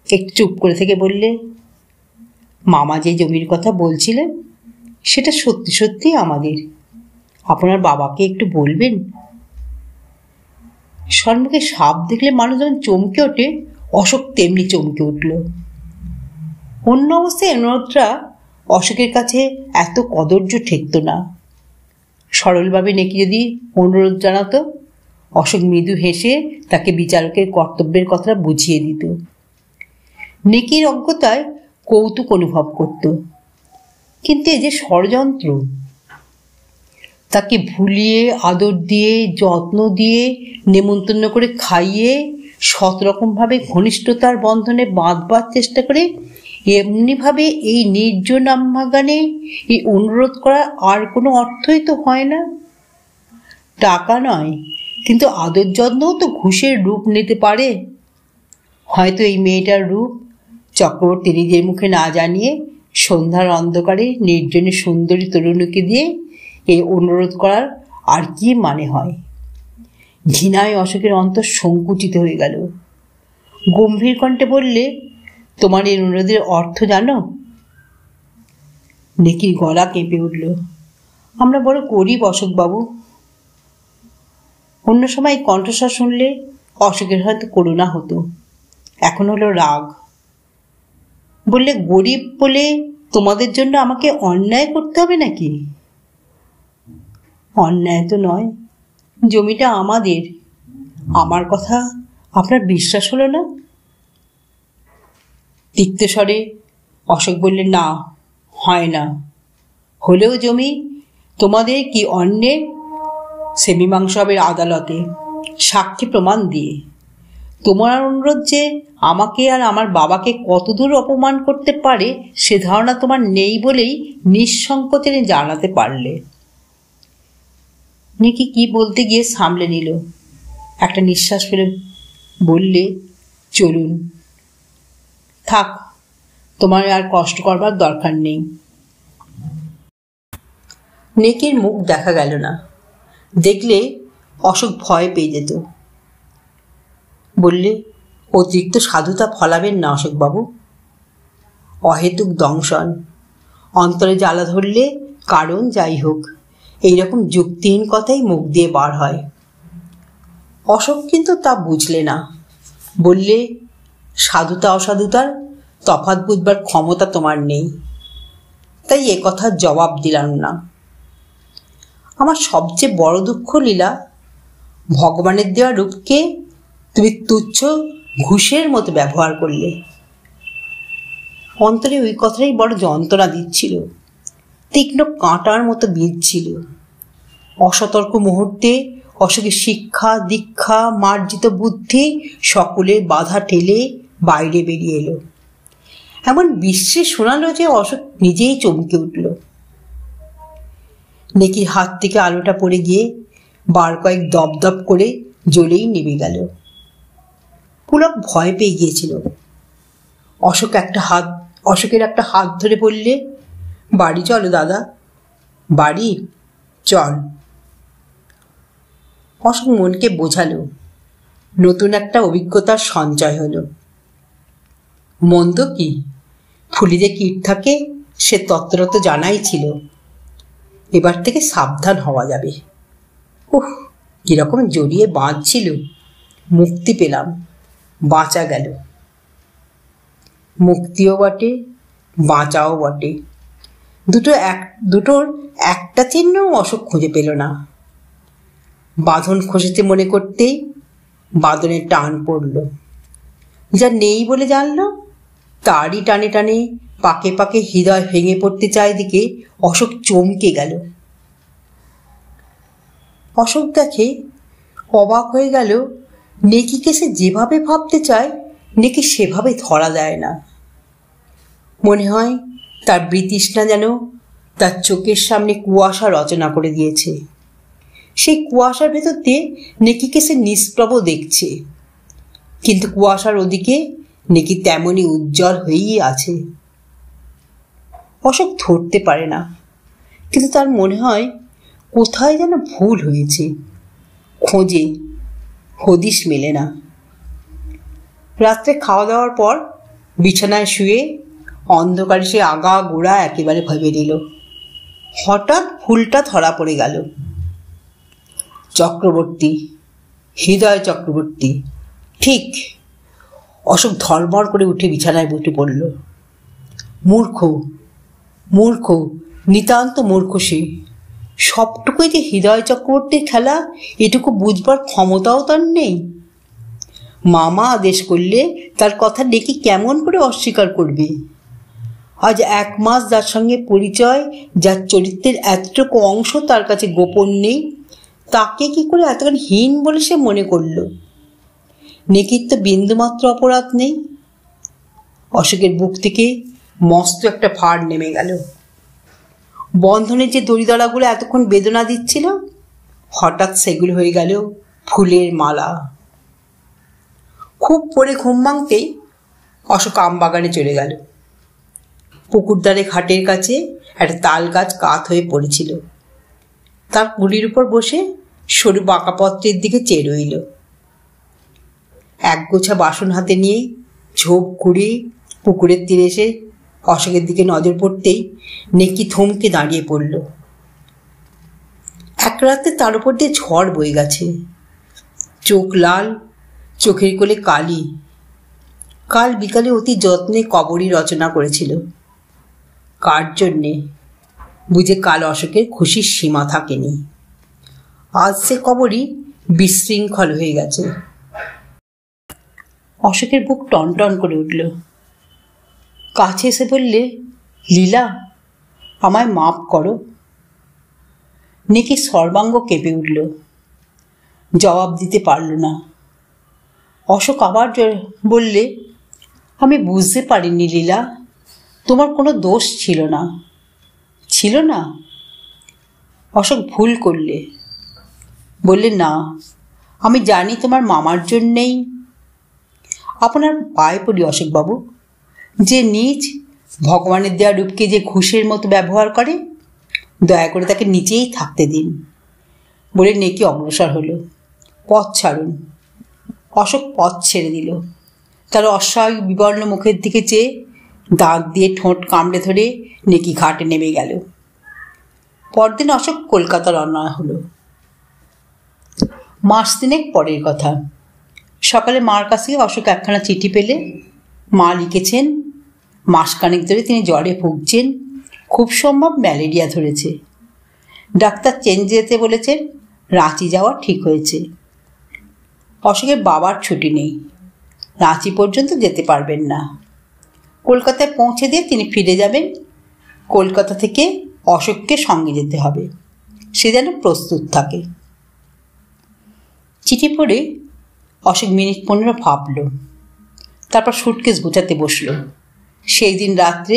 একটু চুপ করে থেকে বললে, মামা যে জমির কথা বলছিলেন সেটা সত্যি সত্যি আমাদের। আপনার বাবাকে একটু বলবেন? সম্মুখে সাপ দেখলে মানুষ যখন চমকে ওঠে, অশোক তেমনি চমকে উঠল। অন্য অবস্থায় অনুরোধটা অশোকের কাছে এত কদর্য ঠেকত না। সরলভাবে নেকি যদি অনুরোধ জানাতো, অশোক মৃদু হেসে তাকে বিচারকের কর্তব্যের কথা বুঝিয়ে দিত। নেকির অজ্ঞতায় কৌতুক অনুভব করত। কিন্তু এই যে ষড়যন্ত্র, তাকে ভুলিয়ে আদর দিয়ে যত্ন দিয়ে নেমন্তন্ন করে খাইয়ে সতরকমভাবে ঘনিষ্ঠতার বন্ধনে বাঁধবার চেষ্টা করে এমনিভাবে এই নির্জন আমবাগানে এই অনুরোধ করার আর কোনো অর্থই তো হয় না। টাকা নয়, কিন্তু আদর যত্নও তো ঘুষের রূপ নিতে পারে। হয়তো এই মেয়েটার রূপ চক্রবর্তী নিজের মুখে না জানিয়ে সন্ধ্যার অন্ধকারে নির্জনে সুন্দরী তরুণীকে দিয়ে এই অনুরোধ করার আর কি মানে হয়? ঘৃণায় অশোকের অন্তর সংকুচিত হয়ে গেল। গম্ভীর কণ্ঠে বললে, তোমার এই অনুরোধের অর্থ জানো? নেকির গলা কেঁপে উঠল। আমরা বড় গরিব অশোকবাবু। অন্য সময় কণ্ঠস্বর শুনলে অশোকের হয়তো করুণা হতো, এখন হলো রাগ। বললে, গরিব বলে তোমাদের জন্য আমাকে অন্যায় করতে হবে নাকি? অন্যায় তো নয়, জমিটা আমাদের। আমার কথা আপনার বিশ্বাস হলো না? তিক্ত স্বরে অশোক বললে, না, হয় না। হলেও জমি তোমাদের কি অন্যের? সে মীমাংসা হবে আদালতে, সাক্ষী প্রমাণ দিয়ে। তোমার অনুরোধ যে আমাকে আর আমার বাবাকে কতদূর অপমান করতে পারে সে ধারণা তোমার নেই বলেই নিঃসংকোচে জানাতে পারলে। নেকি কি বলতে গিয়ে সামলে নিল। একটা নিঃশ্বাস ফেলে বললে, চলুন। থাক, তোমার আর কষ্ট করবার দরকার নেই। নেকির মুখ দেখা গেল না। দেখলে অশোক ভয় পেয়ে যেত। বললে, অতিরিক্ত সাধুতা ফলাবেন না অশোকবাবু। অহেতুক দংশন, অন্তরে জ্বালা ধরলে কারণ যাই হোক এইরকম যুক্তিহীন কথাই মুখ দিয়ে বার হয়। অশোক কিন্তু তা বুঝলে না। বললে, সাধুতা অসাধুতার তফাৎ বুঝবার ক্ষমতা তোমার নেই, তাই এ কথার জবাব দিলাম না। আমার সবচেয়ে বড় দুঃখ লীলা, ভগবানের দেওয়া রূপকে তুমি তুচ্ছ ঘুষের মতো ব্যবহার করলে। অন্তরে ওই কথাটাই বড় যন্ত্রণা দিচ্ছিল, তীক্ষ্ণ কাঁটার মতো বিঁধছিল। অসতর্ক মুহূর্তে অশোকের শিক্ষা দীক্ষা মার্জিত বুদ্ধি সকলের বাধা ঠেলে বাইরে বেরিয়ে এলো। এমন বিশ্বে শোনালো যে অশোক নিজেই চমকে উঠল। নেকির হাত থেকে আলোটা পড়ে গিয়ে বার কয়েক দপদপ করে জ্বলেই নেমে গেল। পুলক ভয় পেয়ে গিয়েছিল। অশোকের একটা হাত ধরে বললে, বাড়ি চলো দাদা, বাড়ি চল। অশোক মনকে বোঝালো। নতুন একটা অভিজ্ঞতার সঞ্চয় হলো। মন্দ কি, ফুলিতে কীট থাকে সে তত্ত্বটা তো জানাই ছিল। এবার থেকে সাবধান হওয়া যাবে। উহ, কিরকম জড়িয়ে বাঁধছিল। মুক্তি পেলাম, বাঁচা গেল। মুক্তিও বটে, বাঁচাও বটে। দুটোর একটা চিহ্নও অশোক খুঁজে পেল না। বাঁধন খসেছে মনে করতেই বাঁধনের টান পড়ল। যা নেই বলে জানল তারই টানে টানে পাকে পাকে হৃদয় ভেঙে পড়তে চায় দিকে অশোক চমকে গেল। অশোক দেখে, অবাক হয়ে গেল। নেকিকে সে যেভাবে ভাবতে চায় নেকি সেভাবে ধরা যায় না। মনে হয় তার বৃতৃষ্ণা যেন তার চোখের সামনে কুয়াশা রচনা করে দিয়েছে। সেই কুয়াশার ভেতর দিয়ে নেকিকে সে নিষ্প্রভ দেখছে, কিন্তু কুয়াশার ওদিকে নেকি তেমনই উজ্জ্বল হয়েই আছে। অশোক ধরতে পারে না, কিন্তু তার মনে হয় কোথায় যেন ভুল হয়েছে। খোঁজে, হদিশ মেলে না। রাত্রে খাওয়া দাওয়ার পর বিছানায় শুয়ে অন্ধকারে সে আগা গোড়া একেবারে ভেবে নিল। হঠাৎ ভুলটা ধরা পড়ে গেল। চক্রবর্তী, হৃদয় চক্রবর্তী, ঠিক। অশোক ধড়মড় করে উঠে বিছানায় বসে পড়ল। মূর্খ, মূর্খ, নিতান্ত মূর্খ সে। সবটুকুই যে হৃদয় চক্রবর্তীর খেলা এটুকু বুঝবার ক্ষমতাও তার নেই। মামা আদেশ করলে তার কথা নেকি কেমন করে অস্বীকার করবে? আজ 1 মাস যার সঙ্গে পরিচয়, যার চরিত্রের এতটুকু অংশ তার কাছে গোপন নেই, তাকে কি করে এতক্ষণ হীন বলে সে মনে করল? নেকির তো বিন্দুমাত্র অপরাধ নেই। অশোকের বুক থেকে মস্ত একটা ভার নেমে গেল। বন্ধনের যে দড়িদড়াগুলো এতক্ষণ বেদনা দিচ্ছিল, হঠাৎ সেগুলো হয়ে গেল ফুলের মালা। খুব পরে ঘুম ভাঙতেই অশোক আমবাগানে চলে গেল। পুকুরধারে ঘাটের কাছে একটা তাল গাছ কাত হয়ে পড়েছিল। তার কুড়ির উপর বসে সরু বাঁকাপত্রের দিকে চেয়ে রইল। একগোছা বাসন হাতে নিয়ে ঝোপ ঘুরে পুকুরের তীরে এসে অশোকের দিকে নজর পড়তেই নেকি থমকে দাঁড়িয়ে পড়ল। এক রাতে তার উপর দিয়ে ঝড় বয়ে গেছে। চোখ লাল, চোখের কোলে কালি। কাল বিকালে অতি যত্নে কবরী রচনা করেছিল। কার জন্যে? বুঝে কাল অশোকের খুশির সীমা থাকেনি। আজ সে কবরী বিশৃঙ্খল হয়ে গেছে। অশোকের বুক টনটন করে উঠল। কাছে এসে বললে, লীলা, আমায় মাপ করো। নেকি সর্বাঙ্গ কেঁপে উঠল। জবাব দিতে পারল না। অশোক আবার বললে, আমি বুঝতে পারিনি লীলা, তোমার কোনো দোষ ছিল না। ছিল না? অশোক ভুল করলে। বললে, না, আমি জানি তোমার মামার জন্যেই। আপনার পায়ে পড়ি অশোকবাবু, যে নিজ ভগবানের দেওয়া রূপকে যে ঘুষের মতো ব্যবহার করে, দয়া করে তাকে নিচেই থাকতে দিন। বলে নেকি অগ্রসর হলো। পথ ছাড়ুন। অশোক পথ ছেড়ে দিল। তার অস্বাভাবিক বিবর্ণ মুখের দিকে চেয়ে দাঁত দিয়ে ঠোঁট কামড়ে ধরে নেকি ঘাটে নেমে গেল। পরদিন অশোক কলকাতা রওনা হলো। মাস 3 পরের কথা। সকালে মার কাছ থেকে অশোক একখানা চিঠি পেলে। মা লিখেছেন, মাসখানেক ধরে তিনি জ্বরে ভুগছেন, খুব সম্ভব ম্যালেরিয়া ধরেছে। ডাক্তার চেঞ্জ যেতে বলেছেন, রাঁচি যাওয়া ঠিক হয়েছে। অশোকের বাবার ছুটি নেই, রাঁচি পর্যন্ত যেতে পারবেন না। কলকাতায় পৌঁছে দিয়ে তিনি ফিরে যাবেন। কলকাতা থেকে অশোককে সঙ্গে যেতে হবে, সে যেন প্রস্তুত থাকে। চিঠি পড়ে অশোক মিনিট 15 ভাবল, তারপর সুটকেস গোছাতে বসল। সেই দিন রাত্রে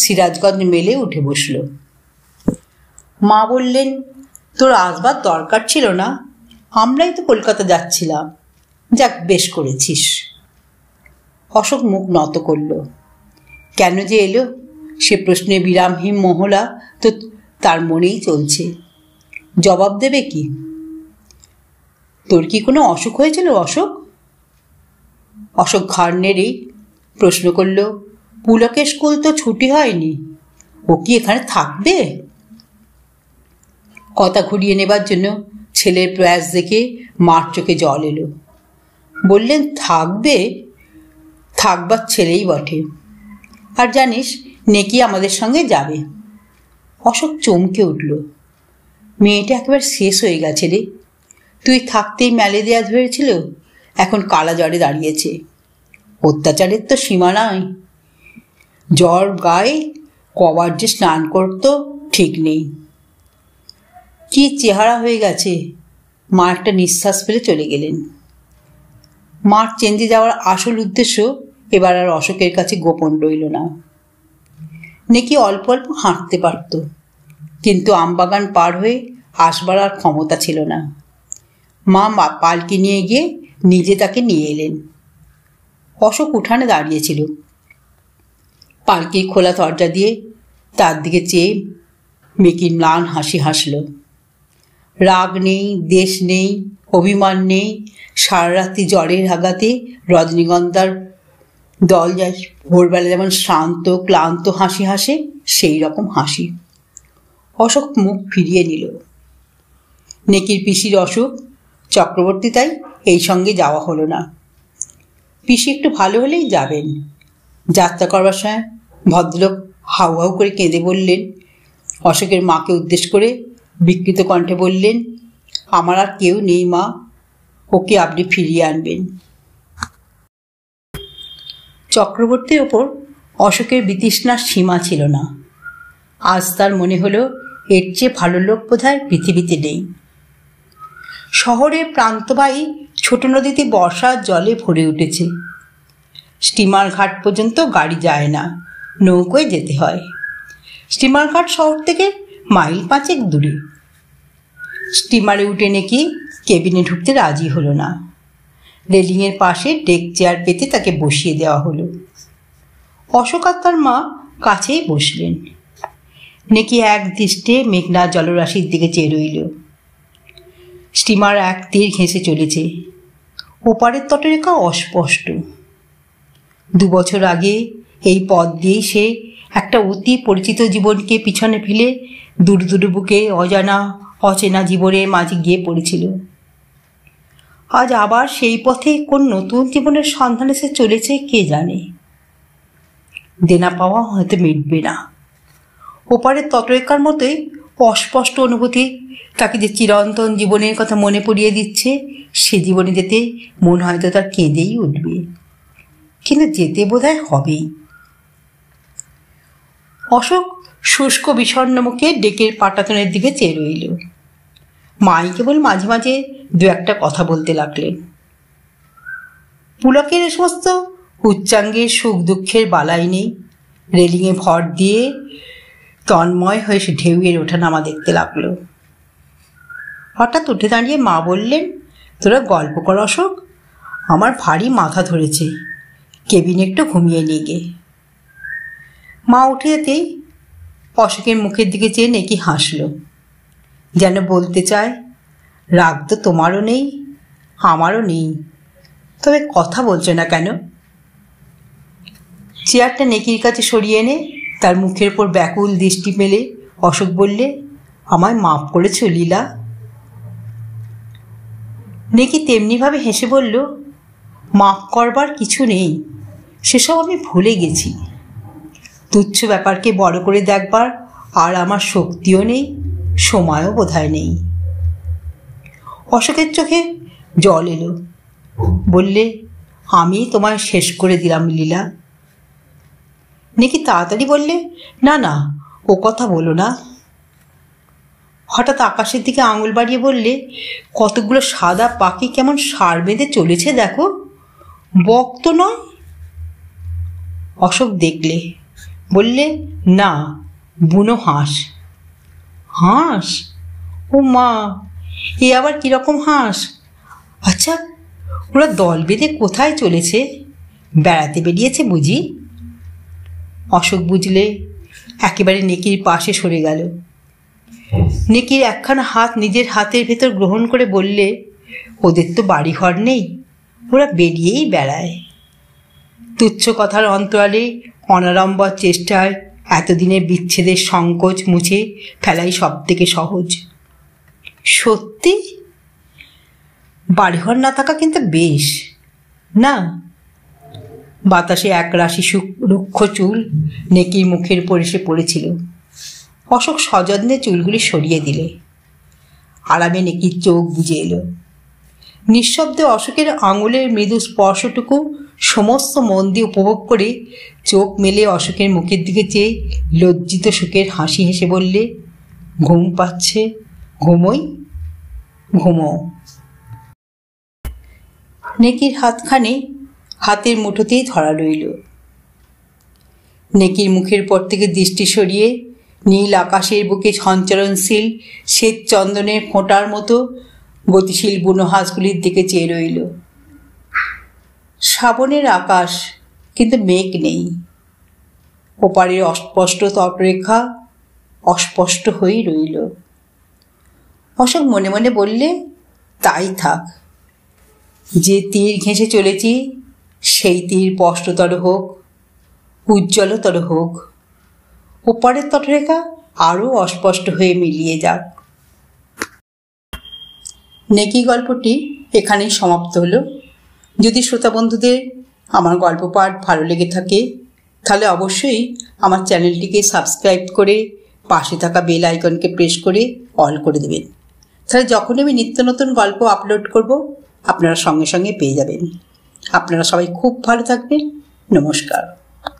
সিরাজগঞ্জ মেলে উঠে বসল। মা বললেন, তোর আসবার দরকার ছিল না, আমরাই তো কলকাতা যাচ্ছিলাম। যাক, বেশ করেছিস। অশোক মুখ নত করল। কেন যে এলো সে প্রশ্নে বিরামহীন মহলা তো তার মনেই চলছে। জবাব দেবে কি? তোর কি কোনো অসুখ হয়েছিল অশোক? অশোক ঘাড় নেড়েই প্রশ্ন করল, পুলকের স্কুল তো ছুটি হয়নি, ও কি এখানে থাকবে? কথা ঘুরিয়ে নেবার জন্য ছেলের প্রয়াস দেখে মার চোখে জল এলো। বললেন, থাকবে? থাকবার ছেলেই বটে। আর জানিস, নেকি আমাদের সঙ্গে যাবে। অশোক চমকে উঠল। মেয়েটা একেবারে শেষ হয়ে গেছে রে। তুই থাকতেই ম্যালেরিয়া ধরেছিল, এখন কালা জ্বরে দাঁড়িয়েছে। অত্যাচারের তো সীমা নাই। জ্বর গায়ে কবার যে স্নান করতো ঠিক নেই। কি চেহারা হয়ে গেছে, মা একটা নিঃশ্বাস ফেলে চলে গেলেন। মার চেঞ্জে যাওয়ার আসল উদ্দেশ্য এবার আর অশোকের কাছে গোপন রইল না। নেকি অল্প অল্প হাঁটতে পারত, কিন্তু আমবাগান পার হয়ে আসবার আর ক্ষমতা ছিল না। মা পালকি নিয়ে গিয়ে নিজে তাকে নিয়ে এলেন। অশোক উঠানে দাঁড়িয়েছিল। পালকির খোলা দরজা দিয়ে তার দিকে চেয়ে মেকি ম্লান হাসি হাসল। রাগ নেই, দেশ নেই, অভিমান নেই। সারা রাত্রি জ্বরের আঘাতে রজনীগন্ধার দল যায় ভোরবেলা যেমন শ্রান্ত ক্লান্ত হাসি হাসে, সেই রকম হাসি। অশোক মুখ ফিরিয়ে নিল। নেকির পিসির অসুখ, চক্রবর্তী তাই এই সঙ্গে যাওয়া হলো না। পিসি একটু ভালো হলেই যাবেন। যাত্রা করবার সময় ভদ্রলোক হাউ হাউ করে কেঁদে বললেন। অশোকের মাকে উদ্দেশ করে বিকৃত কণ্ঠে বললেন, আমার আর কেউ নেই মা, ওকে আপনি ফিরিয়ে আনবেন। চক্রবর্তীর ওপর অশোকের বিতৃষ্ণার সীমা ছিল না। আজ তার মনে হলো এর চেয়ে ভালো লোক বোধহয় পৃথিবীতে নেই। শহরের প্রান্তবাহী ছোট নদীতে বর্ষার জলে ভরে উঠেছে। স্টিমার ঘাট পর্যন্ত গাড়ি যায় না, নৌকোয় যেতে হয়। স্টিমার ঘাট শহর থেকে মাইল 5 দূরে। স্টিমারে উঠে নাকি কেবিনে ঢুকতে রাজি হলো না। রেলিংয়ের পাশে ডেক চেয়ার পেতে তাকে বসিয়ে দেওয়া হলো। অশোক আর তার মা কাছেই বসলেন। নেকি এক দৃষ্টে মেঘনা জলরাশির দিকে চেয়ে রইল। স্টিমার এক তীর ঘেঁষে চলেছে। ওপারের তটরেখা অস্পষ্ট। 2 বছর আগে এই পথ দিয়েই সে একটা অতি পরিচিত জীবনকে পিছনে ফেলে দূর দূর বুকে অজানা অচেনা জীবনের মাঝে গিয়ে পড়েছিল। আজ আবার সেই পথে কোন নতুন জীবনের সন্ধানে সে চলেছে কে জানে। দেনা পাওয়া হয়তো মিটবে না। ওপারের তটরেখার মতোই অস্পষ্ট অনুভূতি তাকে যে চিরন্তন জীবনের কথা মনে পড়িয়ে দিচ্ছে। সে জীবনে যেতে মন হয়তো তার কেঁদেই উঠবে, কিন্তু যেতে বোধহয় হবেই। অশোক শুষ্ক বিষণ্ণ মুখে ডেকের পাটাতনের দিকে চেয়ে রইল। মাই কেবল মাঝে মাঝে 2-1 কথা বলতে লাগলেন। পুলকের এ সমস্ত উচ্চাঙ্গের সুখ দুঃখের বালাই নেই। রেলিংয়ে ভর দিয়ে তন্ময় হয়ে সে ঢেউয়ের ওঠা নামা দেখতে লাগলো। হঠাৎ উঠে দাঁড়িয়ে মা বললেন, তোরা গল্প কর অশোক, আমার ভারী মাথা ধরেছে, কেবিনে একটু ঘুমিয়ে নিয়ে গে। মা উঠে যেতেই অশোকের মুখের দিকে চেয়ে নেকি হাসল, যেন বলতে চায়, রাগ তো তোমারও নেই আমারও নেই, তবে কথা বলছো না কেন? চেয়ারটা নেকির কাছে সরিয়ে এনে তার মুখের ওপর ব্যাকুল দৃষ্টি মেলে অশোক বললে, আমায় মাফ করেছ লীলা? নেকি তেমনিভাবে হেসে বলল, মাফ করবার কিছু নেই, সেসব আমি ভুলে গেছি। তুচ্ছ ব্যাপারকে বড় করে দেখবার আর আমার শক্তিও নেই, সময়ও বোধহয় নেই। অশোকের চোখে জল এলো। বললে, আমি তোমায় শেষ করে দিলাম লীলা। নেকি তাড়াতাড়ি বললে, না না, ও কথা বলো না। হঠাৎ আকাশের দিকে আঙুল বাড়িয়ে বললে, কতগুলো সাদা পাখি কেমন সার বেঁধে চলেছে দেখো, বক তো নয়। অশোক দেখলে, বললে, না, বুনো হাঁস। হাঁস? ও মা, এ আবার কিরকম হাঁস? আচ্ছা, ওরা দল বেঁধে কোথায় চলেছে? বেড়াতে বেরিয়েছে বুঝি? অশোক বুঝলে একেবারে নেকির পাশে সরে গেল। নেকির একখানা হাত নিজের হাতের ভেতর গ্রহণ করে বললে, ওদের তো বাড়িঘর নেই, ওরা বেরিয়েই বেড়ায়। তুচ্ছ কথার অন্তরালে অনাড়ম্বর চেষ্টায় এতদিনের বিচ্ছেদের সংকোচ মুছে ফেলাই সব থেকে সহজ। সত্যি বাড়িঘর না থাকা কিন্তু বেশ না? বাতাসে একরাশি রুক্ষ চুল নেকির মুখের উপর এসে পড়েছিল। অশোক সযত্নে চুলগুলি সরিয়ে দিলে। আরামে নেকির চোখ বুজে এলো। নিঃশব্দে অশোকের আঙুলের মৃদু স্পর্শটুকু সমস্ত মন দিয়ে উপভোগ করে চোখ মেলে অশোকের মুখের দিকে চেয়ে লজ্জিত সুখের হাসি হেসে বললে, ঘুম পাচ্ছে, ঘুমোই। ঘুমো। নেকির হাতখানি হাতের মুঠোতেই ধরা রইল। নেকির মুখের পর থেকে দৃষ্টি সরিয়ে নীল আকাশের বুকে সঞ্চরণশীল শ্বেত চন্দনের ফোঁটার মতো গতিশীল বুনো হাঁসগুলির দিকে চেয়ে রইল। শ্রাবণের আকাশ, কিন্তু মেঘ নেই। ওপারের অস্পষ্ট তটরেখা অস্পষ্ট হয়েই রইল। অশোক মনে মনে বললে, তাই থাক, যে তীর ঘেঁষে চলেছি সেই তীর স্পষ্টতর হোক, উজ্জ্বলতর হোক, ওপারের তটরেখা আরও অস্পষ্ট হয়ে মিলিয়ে যাক। নেকি গল্পটি এখানেই সমাপ্ত হলো। যদি শ্রোতা বন্ধুদের আমার গল্প পাঠ ভালো লেগে থাকে তাহলে অবশ্যই আমার চ্যানেলটিকে সাবস্ক্রাইব করে পাশে থাকা বেল আইকনকে প্রেস করে অল করে দেবেন। তাহলে যখনই আমি নিত্য নতুন গল্প আপলোড করব আপনারা সঙ্গে সঙ্গে পেয়ে যাবেন। আপনারা সবাই খুব ভালো থাকবেন। নমস্কার।